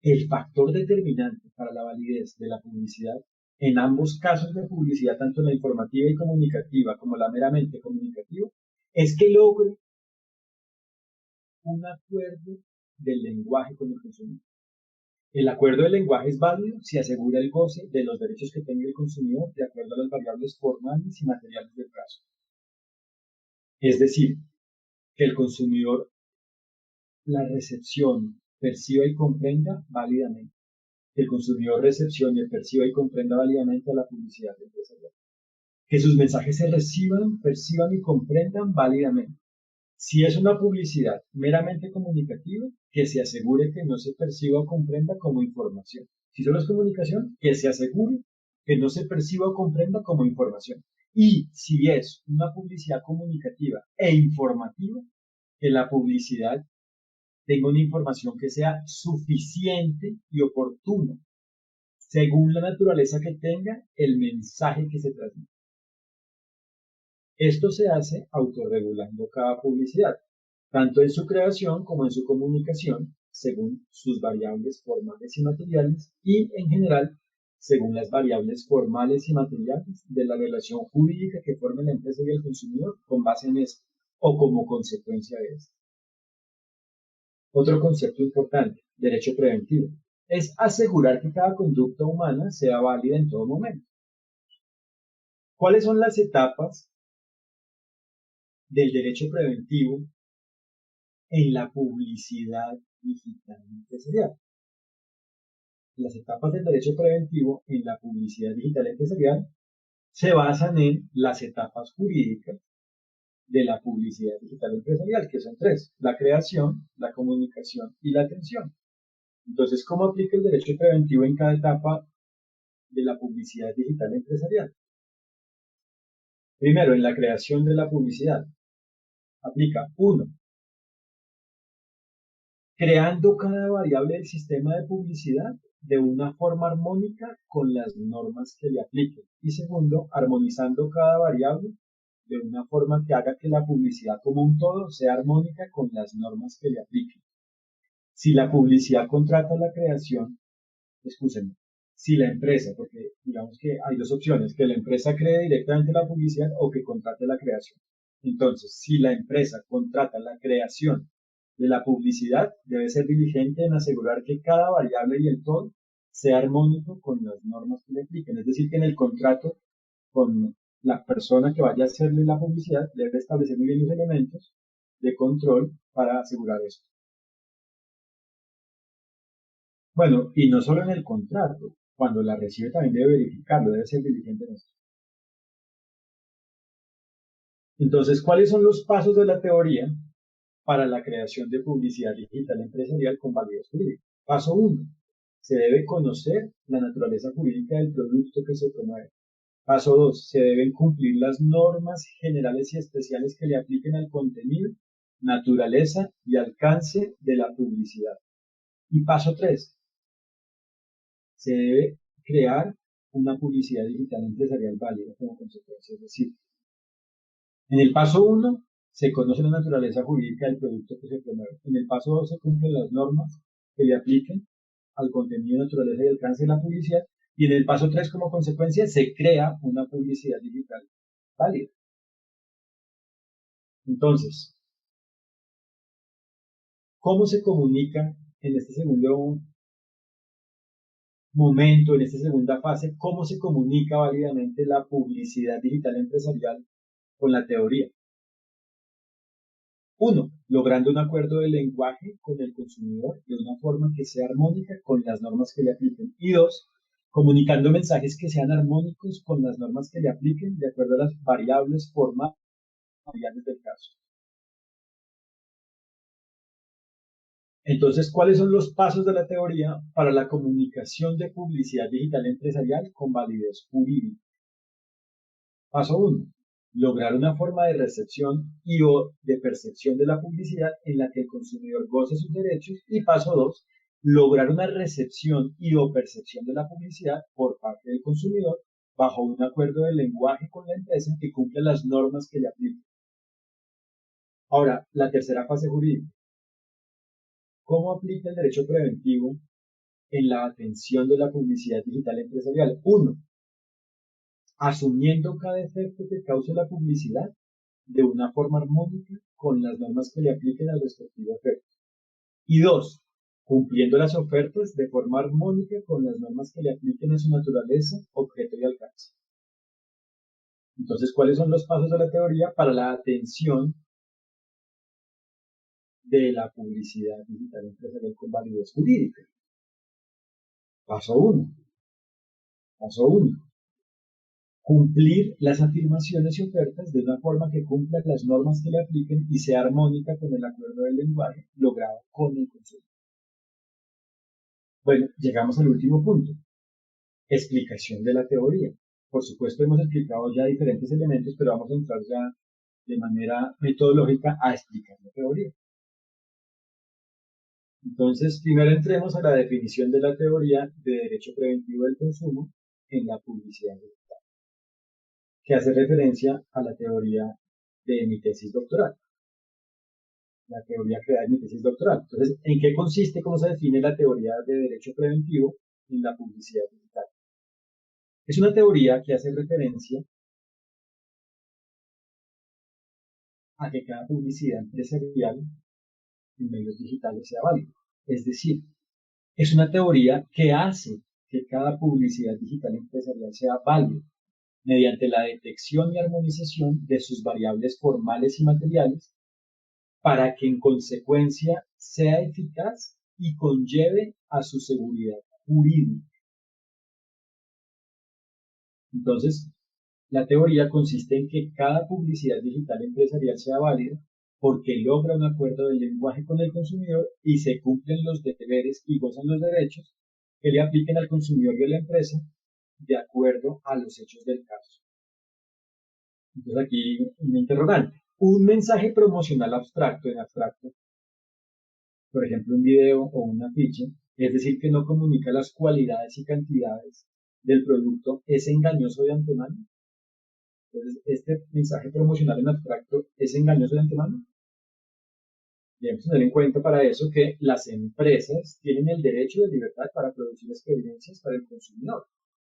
El factor determinante para la validez de la publicidad en ambos casos de publicidad, tanto la informativa y comunicativa como la meramente comunicativa, es que logre un acuerdo del lenguaje con el consumidor. El acuerdo del lenguaje es válido si asegura el goce de los derechos que tenga el consumidor de acuerdo a las variables formales y materiales del caso. Es decir, que el consumidor la recepción, perciba y comprenda válidamente. Que el consumidor recepcione, perciba y comprenda válidamente a la publicidad empresarial. Que sus mensajes se reciban, perciban y comprendan válidamente. Si es una publicidad meramente comunicativa, que se asegure que no se perciba o comprenda como información. Si solo es comunicación, que se asegure que no se perciba o comprenda como información. Y si es una publicidad comunicativa e informativa, que la publicidad tenga una información que sea suficiente y oportuna, según la naturaleza que tenga el mensaje que se transmite. Esto se hace autorregulando cada publicidad, tanto en su creación como en su comunicación, según sus variables formales y materiales, y en general, según las variables formales y materiales de la relación jurídica que forma la empresa y el consumidor con base en esto, o como consecuencia de esto. Otro concepto importante, derecho preventivo, es asegurar que cada conducta humana sea válida en todo momento. ¿Cuáles son las etapas del derecho preventivo en la publicidad digital empresarial? Las etapas del derecho preventivo en la publicidad digital empresarial se basan en las etapas jurídicas de la publicidad digital empresarial, que son tres: la creación, la comunicación y la atención. Entonces, ¿cómo aplica el derecho preventivo en cada etapa de la publicidad digital empresarial? Primero, en la creación de la publicidad, aplica 1. Creando cada variable del sistema de publicidad de una forma armónica con las normas que le apliquen. Y segundo, armonizando cada variable de una forma que haga que la publicidad como un todo sea armónica con las normas que le apliquen. Si la publicidad contrata la creación, escúchenme, si la empresa, porque digamos que hay dos opciones, que la empresa cree directamente la publicidad o que contrate la creación. Entonces, si la empresa contrata la creación de la publicidad, debe ser diligente en asegurar que cada variable y el todo sea armónico con las normas que le apliquen. Es decir, que en el contrato con la persona que vaya a hacerle la publicidad debe establecer muy bien los elementos de control para asegurar esto. Bueno, y no solo en el contrato, cuando la recibe también debe verificarlo, debe ser diligente en esto. Entonces, ¿cuáles son los pasos de la teoría para la creación de publicidad digital empresarial con validez jurídica? Paso 1. Se debe conocer la naturaleza jurídica del producto que se promueve. Paso 2. Se deben cumplir las normas generales y especiales que le apliquen al contenido, naturaleza y alcance de la publicidad. Y paso 3. Se debe crear una publicidad digital empresarial válida como consecuencia. Es decir, en el paso 1 se conoce la naturaleza jurídica del producto que se promueve. En el paso 2 se cumplen las normas que le apliquen al contenido, naturaleza y alcance de la publicidad. Y en el paso 3, como consecuencia, se crea una publicidad digital válida. Entonces, ¿cómo se comunica en este segundo momento, en esta segunda fase, cómo se comunica válidamente la publicidad digital empresarial con la teoría? 1. Logrando un acuerdo de lenguaje con el consumidor de una forma que sea armónica con las normas que le apliquen. Y 2. Comunicando mensajes que sean armónicos con las normas que le apliquen de acuerdo a las variables formales del caso. Entonces, ¿cuáles son los pasos de la teoría para la comunicación de publicidad digital empresarial con validez jurídica? Paso 1. Lograr una forma de recepción y o de percepción de la publicidad en la que el consumidor goce sus derechos. Y paso 2. Lograr una recepción y o percepción de la publicidad por parte del consumidor bajo un acuerdo de lenguaje con la empresa que cumpla las normas que le apliquen. Ahora, la tercera fase jurídica. ¿Cómo aplica el derecho preventivo en la atención de la publicidad digital empresarial? 1. Asumiendo cada efecto que cause la publicidad de una forma armónica con las normas que le apliquen al respectivo efecto. Y 2. Cumpliendo las ofertas de forma armónica con las normas que le apliquen a su naturaleza, objeto y alcance. Entonces, ¿cuáles son los pasos de la teoría para la atención de la publicidad digital empresarial con validez jurídica? Paso 1. Paso 1. Cumplir las afirmaciones y ofertas de una forma que cumpla las normas que le apliquen y sea armónica con el acuerdo del lenguaje logrado con el consumidor. Bueno, llegamos al último punto. Explicación de la teoría. Por supuesto, hemos explicado ya diferentes elementos, pero vamos a entrar ya de manera metodológica a explicar la teoría. Entonces, primero entremos a la definición de la teoría de derecho preventivo del consumo en la publicidad digital, que hace referencia a la teoría de mi tesis doctoral, la teoría creada en mi tesis doctoral. Entonces, ¿en qué consiste, cómo se define la teoría de derecho preventivo en la publicidad digital? Es una teoría que hace referencia a que cada publicidad empresarial en medios digitales sea válida. Es decir, es una teoría que hace que cada publicidad digital empresarial sea válida mediante la detección y armonización de sus variables formales y materiales para que en consecuencia sea eficaz y conlleve a su seguridad jurídica. Entonces, la teoría consiste en que cada publicidad digital empresarial sea válida porque logra un acuerdo de lenguaje con el consumidor y se cumplen los deberes y gozan los derechos que le apliquen al consumidor y a la empresa de acuerdo a los hechos del caso. Entonces aquí un interrogante. Un mensaje promocional abstracto en abstracto, por ejemplo un video o un afiche, es decir, que no comunica las cualidades y cantidades del producto, ¿es engañoso de antemano? Entonces, este mensaje promocional en abstracto es engañoso de antemano. Debemos tener en cuenta para eso que las empresas tienen el derecho de libertad para producir experiencias para el consumidor.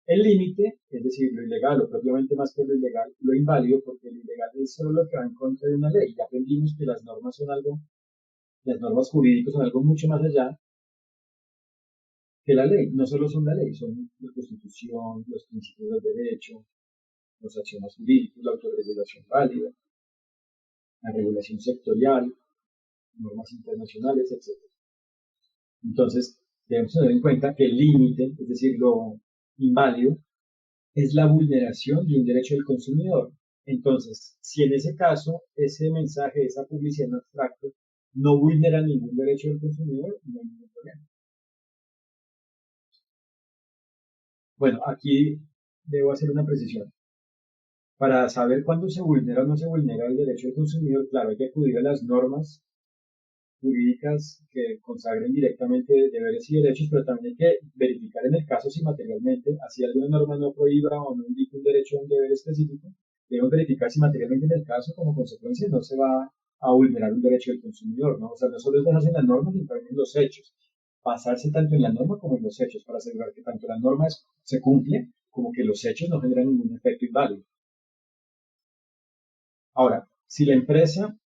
El límite, es decir, lo ilegal o propiamente más que lo ilegal, lo inválido, porque lo ilegal es solo lo que va en contra de una ley. Ya aprendimos que las normas son algo, las normas jurídicas son algo mucho más allá que la ley. No solo son la ley, son la Constitución, los principios del derecho, los acciones jurídicos, la autorregulación válida, la regulación sectorial, normas internacionales, etc. Entonces, debemos tener en cuenta que el límite, es decir, lo inválido, es la vulneración de un derecho del consumidor. Entonces, si en ese caso ese mensaje, esa publicidad en abstracto, no vulnera ningún derecho del consumidor, no hay ningún problema. Bueno, aquí debo hacer una precisión. Para saber cuándo se vulnera o no se vulnera el derecho del consumidor, claro, hay que acudir a las normas jurídicas que consagren directamente deberes y derechos, pero también hay que verificar en el caso si materialmente, así alguna norma no prohíba o no indica un derecho o un deber específico, debemos verificar si materialmente en el caso, como consecuencia, no se va a vulnerar un derecho del consumidor, ¿no? O sea, no solo es basarse en las normas, sino también en los hechos. Basarse tanto en la norma como en los hechos, para asegurar que tanto la norma se cumple, como que los hechos no generan ningún efecto inválido. Ahora, si la empresa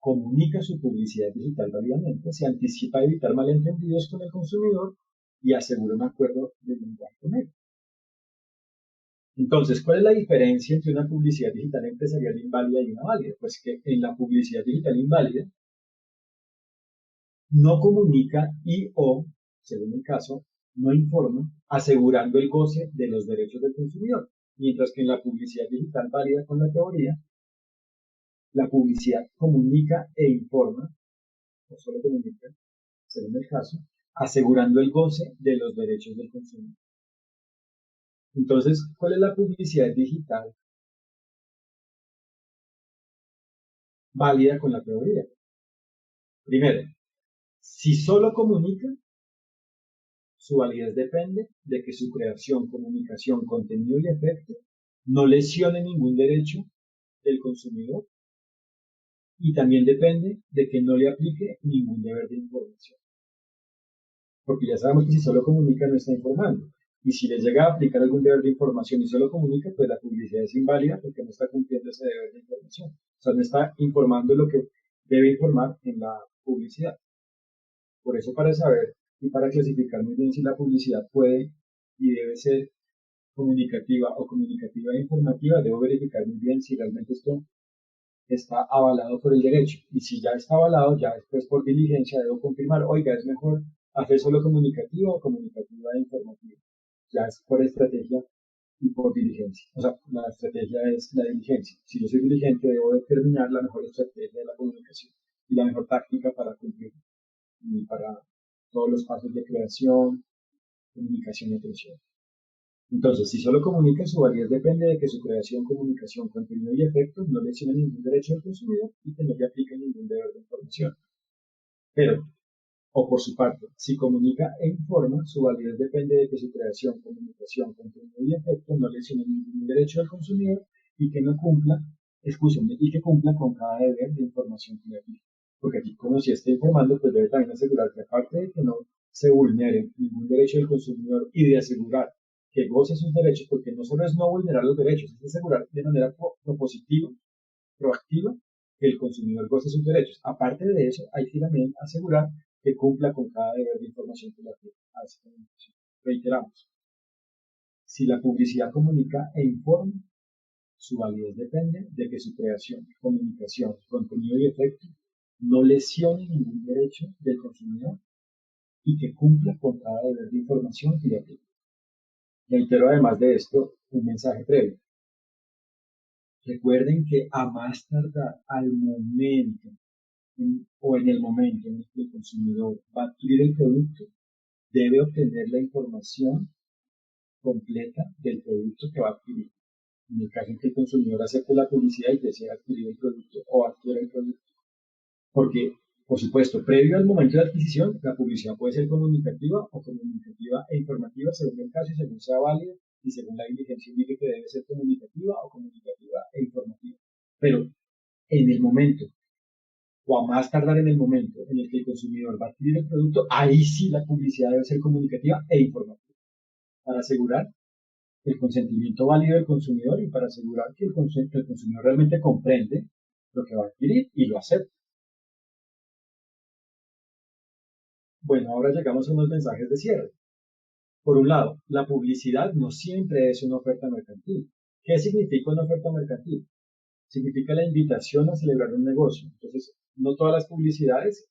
comunica su publicidad digital válidamente, se anticipa a evitar malentendidos con el consumidor y asegura un acuerdo de lenguaje con él. Entonces, ¿cuál es la diferencia entre una publicidad digital empresarial inválida y una válida? Pues que en la publicidad digital inválida no comunica y o, según el caso, no informa, asegurando el goce de los derechos del consumidor. Mientras que en la publicidad digital válida con la teoría, la publicidad comunica e informa, no solo comunica, según el caso, asegurando el goce de los derechos del consumidor. Entonces, ¿cuál es la publicidad digital válida con la teoría? Primero, si solo comunica, su validez depende de que su creación, comunicación, contenido y efecto no lesione ningún derecho del consumidor y también depende de que no le aplique ningún deber de información. Porque ya sabemos que si solo comunica no está informando. Y si les llega a aplicar algún deber de información y solo comunica, pues la publicidad es inválida porque no está cumpliendo ese deber de información. O sea, no está informando lo que debe informar en la publicidad. Por eso, para saber y para clasificar muy bien si la publicidad puede y debe ser comunicativa o comunicativa e informativa, debo verificar muy bien si realmente esto está avalado por el derecho. Y si ya está avalado, ya después por diligencia debo confirmar, oiga, es mejor hacer solo comunicativa o comunicativa e informativa. Ya es por estrategia y por diligencia. O sea, la estrategia es la diligencia. Si yo soy diligente, debo determinar la mejor estrategia de la comunicación y la mejor táctica para cumplir y para todos los pasos de creación, comunicación y atención. Entonces, si solo comunica, su validez depende de que su creación, comunicación, contenido y efecto no lesione ningún derecho del consumidor y que no le aplique ningún deber de información. Pero, o por su parte, si comunica e informa, su validez depende de que su creación, comunicación, contenido y efecto no lesione ningún derecho del consumidor y que no cumpla, escúchenme, y que cumpla con cada deber de información que le aplique. Porque aquí, como si esté informando, pues debe también asegurar que aparte de que no se vulnere ningún derecho del consumidor y de asegurar que goce sus derechos, porque no solo es no vulnerar los derechos, es asegurar de manera propositiva, proactiva, que el consumidor goce sus derechos. Aparte de eso, hay que también asegurar que cumpla con cada deber de información que le hace. Reiteramos, si la publicidad comunica e informa, su validez depende de que su creación, comunicación, contenido y efecto no lesione ningún derecho del consumidor y que cumpla con cada deber de información que le aplica. Reitero además de esto un mensaje previo. Recuerden que a más tardar al momento o en el momento en el que el consumidor va a adquirir el producto, debe obtener la información completa del producto que va a adquirir. En el caso en que el consumidor acepte la publicidad y desea adquirir el producto o adquiera el producto. Porque, por supuesto, previo al momento de adquisición, la publicidad puede ser comunicativa o comunicativa e informativa según el caso y según sea válido y según la diligencia indique que debe ser comunicativa o comunicativa e informativa. Pero en el momento, o a más tardar en el momento en el que el consumidor va a adquirir el producto, ahí sí la publicidad debe ser comunicativa e informativa, para asegurar el consentimiento válido del consumidor y para asegurar que el consumidor realmente comprende lo que va a adquirir y lo acepta. Bueno, ahora llegamos a unos mensajes de cierre. Por un lado, la publicidad no siempre es una oferta mercantil. ¿Qué significa una oferta mercantil? Significa la invitación a celebrar un negocio. Entonces, no todas las publicidades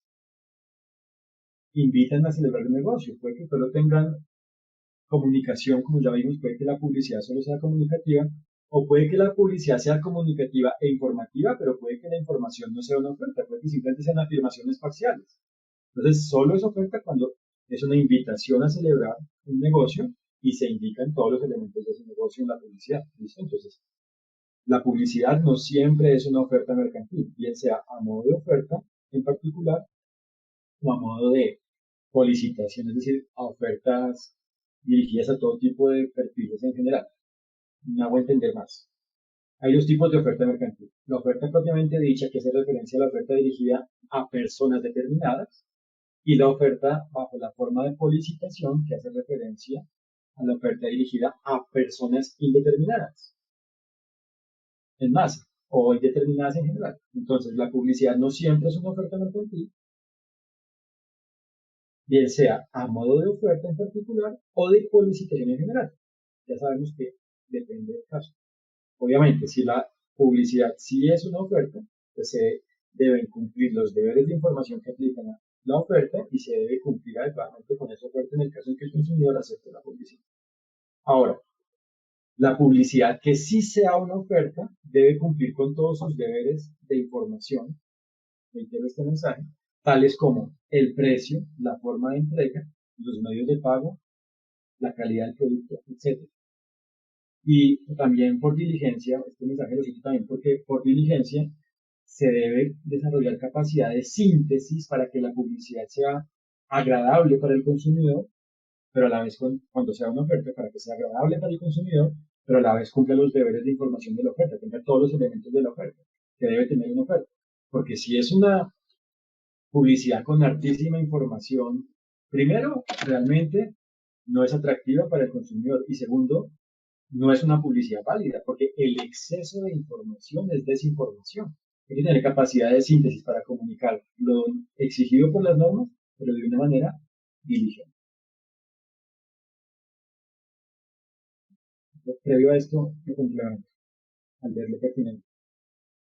invitan a celebrar un negocio. Puede que solo tengan comunicación, como ya vimos, puede que la publicidad solo sea comunicativa, O puede que la publicidad sea comunicativa e informativa, pero puede que la información no sea una oferta, puede que simplemente sean afirmaciones parciales. Entonces, solo es oferta cuando es una invitación a celebrar un negocio y se indican todos los elementos de ese negocio en la publicidad. ¿Listo? Entonces, la publicidad no siempre es una oferta mercantil, bien sea a modo de oferta en particular o a modo de solicitación, es decir, a ofertas dirigidas a todo tipo de perfiles en general. Me hago entender más. Hay dos tipos de oferta mercantil. La oferta propiamente dicha, que hace referencia a la oferta dirigida a personas determinadas, y la oferta bajo la forma de solicitación, que hace referencia a la oferta dirigida a personas indeterminadas, en masa, o indeterminadas en general. Entonces, la publicidad no siempre es una oferta mercantil, bien sea a modo de oferta en particular o de solicitación en general. Ya sabemos que depende del caso. Obviamente, si la publicidad sí es una oferta, pues se deben cumplir los deberes de información que aplican a la oferta y se debe cumplir adecuadamente con esa oferta en el caso en que el consumidor acepte la publicidad. Ahora, la publicidad que sí sea una oferta debe cumplir con todos sus deberes de información, reitero este mensaje, tales como el precio, la forma de entrega, los medios de pago, la calidad del producto, etc. Y también por diligencia, este mensaje lo cito también porque por diligencia se debe desarrollar capacidad de síntesis para que la publicidad sea agradable para el consumidor, pero a la vez cuando sea una oferta, para que sea agradable para el consumidor, pero a la vez cumpla los deberes de información de la oferta, tenga todos los elementos de la oferta que debe tener una oferta. Porque si es una publicidad con altísima información, primero, realmente no es atractiva para el consumidor y segundo, no es una publicidad válida, porque el exceso de información es desinformación. Hay que tener capacidad de síntesis para comunicar lo exigido por las normas, pero de una manera diligente. Previo a esto, lo complemento, al verlo pertinente.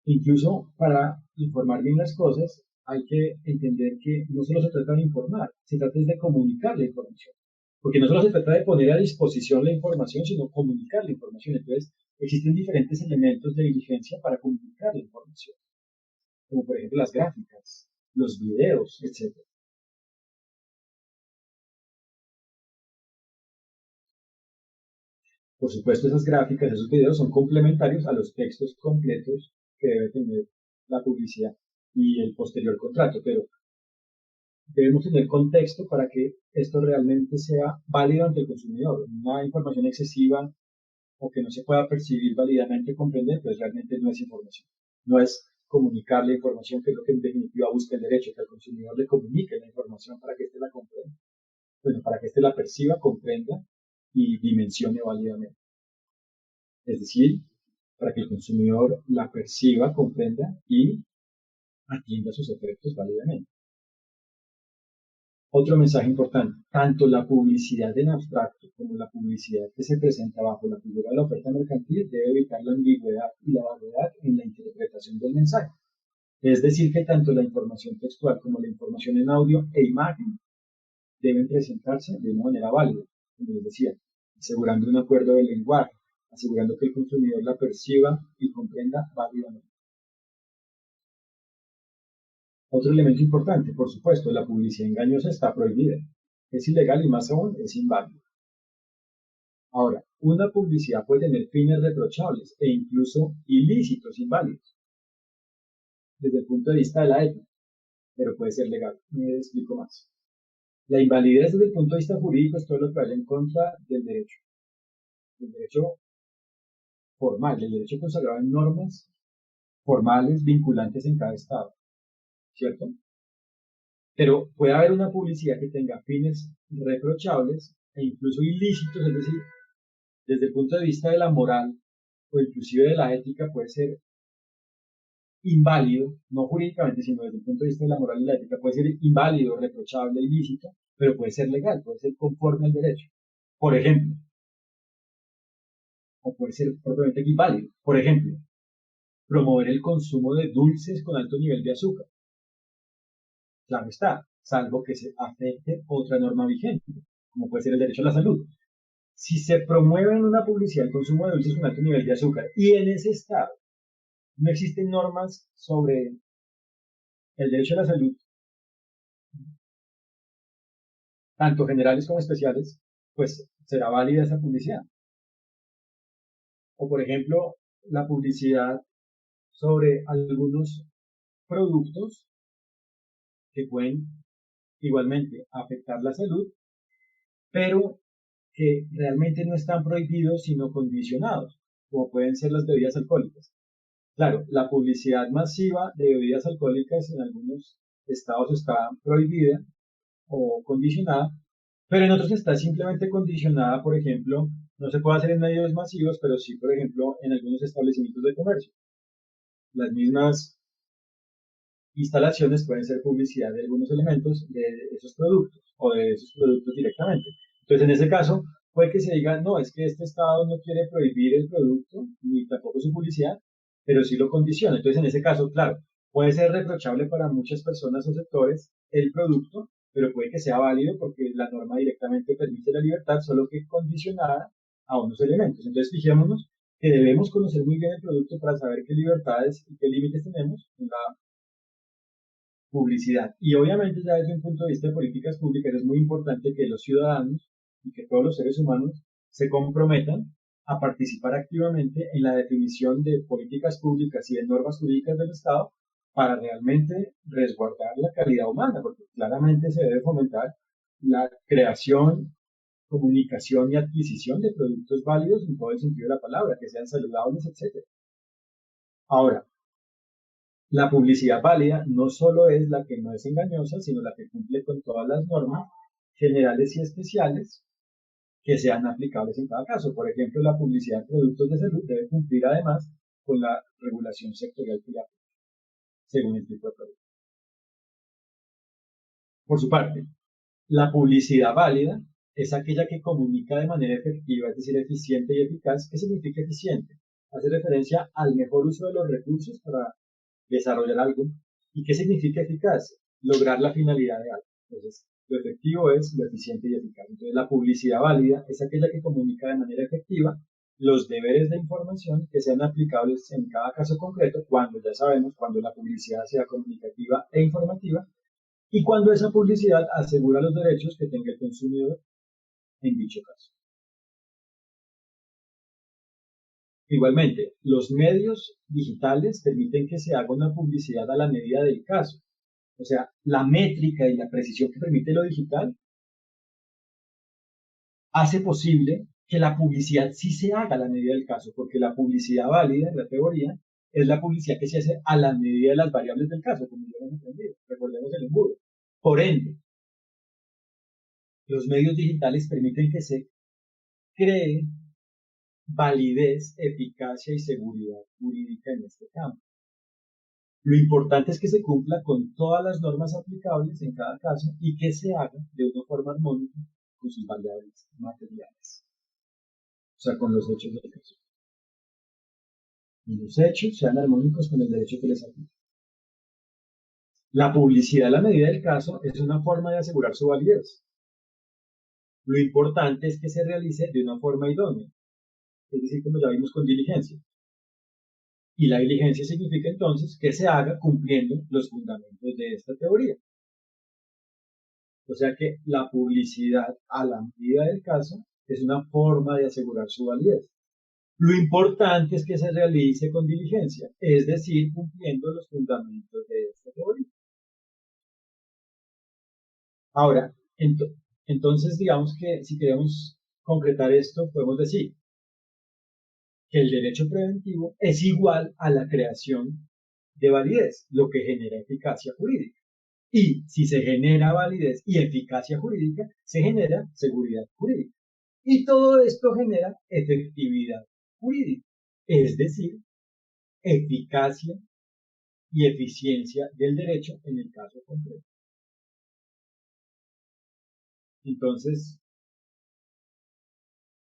Incluso para informar bien las cosas, hay que entender que no solo se trata de informar, se trata de comunicar la información. Porque no solo se trata de poner a disposición la información, sino comunicar la información. Entonces, existen diferentes elementos de diligencia para comunicar la información, como por ejemplo las gráficas, los videos, etc. Por supuesto, esas gráficas, esos videos son complementarios a los textos completos que debe tener la publicidad y el posterior contrato, pero debemos tener contexto para que esto realmente sea válido ante el consumidor. Una información excesiva o que no se pueda percibir válidamente, comprender, pues realmente no es información. No es comunicar la información, que es lo que en definitiva busca el derecho, que al consumidor le comunique la información para que éste la comprenda. Bueno, para que éste la perciba, comprenda y dimensione válidamente. Es decir, para que el consumidor la perciba, comprenda y atienda sus efectos válidamente. Otro mensaje importante, tanto la publicidad en abstracto como la publicidad que se presenta bajo la figura de la oferta mercantil debe evitar la ambigüedad y la vaguedad en la interpretación del mensaje. Es decir, que tanto la información textual como la información en audio e imagen deben presentarse de una manera válida, como les decía, asegurando un acuerdo del lenguaje, asegurando que el consumidor la perciba y comprenda válidamente. Otro elemento importante, por supuesto, la publicidad engañosa está prohibida. Es ilegal y más aún es inválida. Ahora, una publicidad puede tener fines reprochables e incluso ilícitos, inválidos, desde el punto de vista de la ética, pero puede ser legal. Me explico más. La invalidez desde el punto de vista jurídico es todo lo que vaya en contra del derecho formal, del derecho consagrado en normas formales vinculantes en cada estado, ¿cierto? Pero puede haber una publicidad que tenga fines reprochables e incluso ilícitos, es decir, desde el punto de vista de la moral o inclusive de la ética puede ser inválido, no jurídicamente, sino desde el punto de vista de la moral y la ética, puede ser inválido, reprochable, ilícito, pero puede ser legal, puede ser conforme al derecho. Por ejemplo, o puede ser propiamente inválido. Por ejemplo, promover el consumo de dulces con alto nivel de azúcar. Claro está, salvo que se afecte otra norma vigente, como puede ser el derecho a la salud. Si se promueve en una publicidad el consumo de dulces con alto nivel de azúcar y en ese estado no existen normas sobre el derecho a la salud, tanto generales como especiales, pues será válida esa publicidad. O por ejemplo, la publicidad sobre algunos productos que pueden igualmente afectar la salud, pero que realmente no están prohibidos sino condicionados, como pueden ser las bebidas alcohólicas. Claro, la publicidad masiva de bebidas alcohólicas en algunos estados está prohibida o condicionada, pero en otros está simplemente condicionada, por ejemplo, no se puede hacer en medios masivos, pero sí, por ejemplo, en algunos establecimientos de comercio. Las mismas instalaciones pueden ser publicidad de algunos elementos de esos productos o de esos productos directamente. Entonces, en ese caso, puede que se diga, no, es que este Estado no quiere prohibir el producto, ni tampoco su publicidad, pero sí lo condiciona. Entonces, en ese caso, claro, puede ser reprochable para muchas personas o sectores el producto, pero puede que sea válido porque la norma directamente permite la libertad, solo que condicionada a unos elementos. Entonces, fijémonos que debemos conocer muy bien el producto para saber qué libertades y qué límites tenemos en la publicidad. Y obviamente ya desde un punto de vista de políticas públicas es muy importante que los ciudadanos y que todos los seres humanos se comprometan a participar activamente en la definición de políticas públicas y de normas jurídicas del Estado para realmente resguardar la calidad humana, porque claramente se debe fomentar la creación, comunicación y adquisición de productos válidos en todo el sentido de la palabra, que sean saludables, etc. Ahora, la publicidad válida no solo es la que no es engañosa, sino la que cumple con todas las normas generales y especiales que sean aplicables en cada caso. Por ejemplo, la publicidad de productos de salud debe cumplir además con la regulación sectorial que ya según el tipo de producto. Por su parte, la publicidad válida es aquella que comunica de manera efectiva, es decir, eficiente y eficaz. ¿Qué significa eficiente? Hace referencia al mejor uso de los recursos para desarrollar algo. ¿Y qué significa eficaz? Lograr la finalidad de algo. Entonces, lo efectivo es lo eficiente y eficaz. Entonces, la publicidad válida es aquella que comunica de manera efectiva los deberes de información que sean aplicables en cada caso concreto, cuando ya sabemos, cuando la publicidad sea comunicativa e informativa, y cuando esa publicidad asegura los derechos que tenga el consumidor en dicho caso. Igualmente, los medios digitales permiten que se haga una publicidad a la medida del caso. O sea, la métrica y la precisión que permite lo digital hace posible que la publicidad sí se haga a la medida del caso, porque la publicidad válida, en la teoría, es la publicidad que se hace a la medida de las variables del caso, como ya hemos aprendido. Recordemos el embudo. Por ende, los medios digitales permiten que se cree validez, eficacia y seguridad jurídica en este campo. Lo importante es que se cumpla con todas las normas aplicables en cada caso y que se haga de una forma armónica con sus variables materiales, o sea, con los hechos del caso. Y los hechos sean armónicos con el derecho que les aplica. La publicidad a la medida del caso es una forma de asegurar su validez. Lo importante es que se realice de una forma idónea, es decir, como ya vimos, con diligencia. Y la diligencia significa entonces que se haga cumpliendo los fundamentos de esta teoría. O sea que la publicidad a la medida del caso es una forma de asegurar su validez. Lo importante es que se realice con diligencia, es decir, cumpliendo los fundamentos de esta teoría. Ahora, entonces digamos que si queremos concretar esto, podemos decir que el derecho preventivo es igual a la creación de validez, lo que genera eficacia jurídica. Y si se genera validez y eficacia jurídica, se genera seguridad jurídica. Y todo esto genera efectividad jurídica, es decir, eficacia y eficiencia del derecho en el caso concreto. Entonces,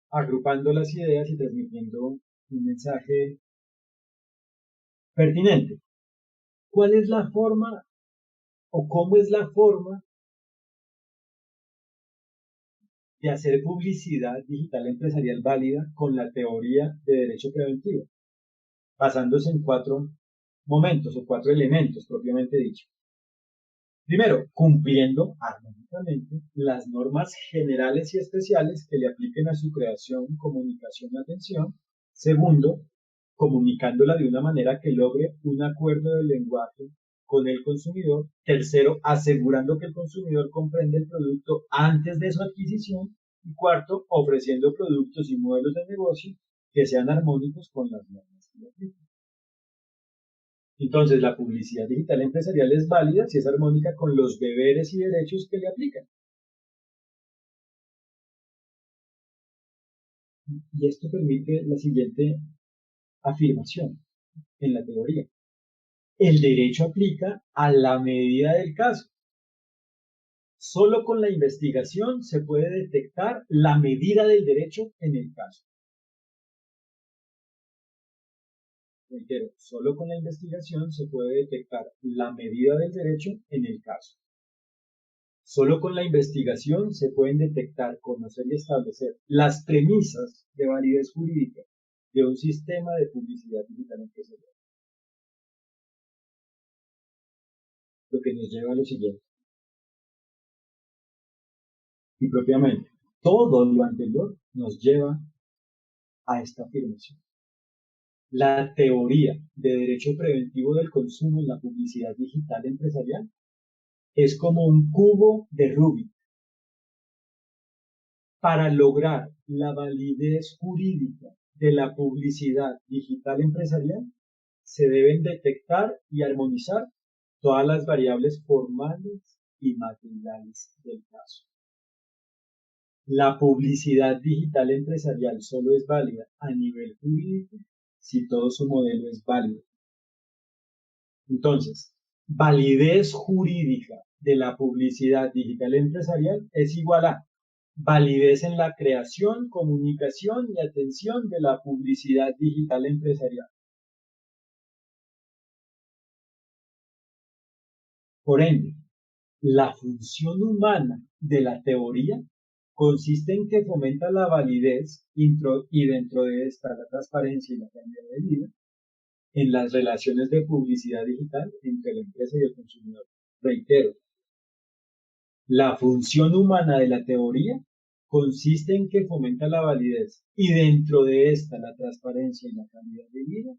agrupando las ideas y transmitiendo un mensaje pertinente. ¿Cuál es la forma o cómo es la forma de hacer publicidad digital empresarial válida con la teoría de derecho preventivo, basándose en 4 momentos o 4 elementos propiamente dicho. Primero, cumpliendo armónicamente las normas generales y especiales que le apliquen a su creación, comunicación y atención. Segundo, comunicándola de una manera que logre un acuerdo de lenguaje con el consumidor. Tercero, asegurando que el consumidor comprende el producto antes de su adquisición. Y cuarto, ofreciendo productos y modelos de negocio que sean armónicos con las normas que le apliquen. Entonces, la publicidad digital empresarial es válida si es armónica con los deberes y derechos que le aplican. Y esto permite la siguiente afirmación en la teoría. El derecho aplica a la medida del caso. Solo con la investigación se puede detectar la medida del derecho en el caso. Reitero, solo con la investigación se puede detectar la medida del derecho en el caso. Solo con la investigación se pueden detectar, conocer y establecer las premisas de validez jurídica de un sistema de publicidad digital empresarial. Lo que nos lleva a lo siguiente. Y propiamente, todo lo anterior nos lleva a esta afirmación. La teoría de derecho preventivo del consumo en la publicidad digital empresarial es como un cubo de Rubik. Para lograr la validez jurídica de la publicidad digital empresarial, se deben detectar y armonizar todas las variables formales y materiales del caso. La publicidad digital empresarial solo es válida a nivel jurídico si todo su modelo es válido. Entonces, validez jurídica de la publicidad digital empresarial es igual a validez en la creación, comunicación y atención de la publicidad digital empresarial. Por ende, la función humana de la teoría consiste en que fomenta la validez y dentro de esta la transparencia y la calidad de vida en las relaciones de publicidad digital entre la empresa y el consumidor. Reitero, la función humana de la teoría consiste en que fomenta la validez y dentro de esta la transparencia y la calidad de vida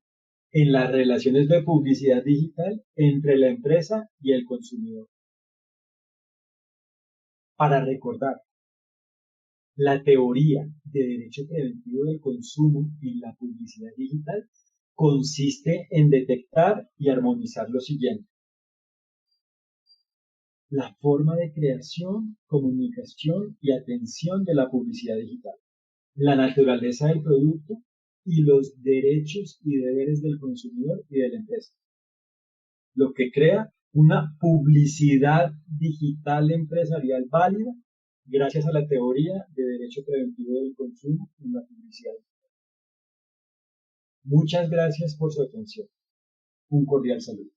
en las relaciones de publicidad digital entre la empresa y el consumidor. Para recordar, la teoría de derecho preventivo del consumo en la publicidad digital consiste en detectar y armonizar lo siguiente: la forma de creación, comunicación y atención de la publicidad digital, la naturaleza del producto y los derechos y deberes del consumidor y de la empresa, lo que crea una publicidad digital empresarial válida gracias a la teoría de derecho preventivo del consumo en la publicidad. Muchas gracias por su atención. Un cordial saludo.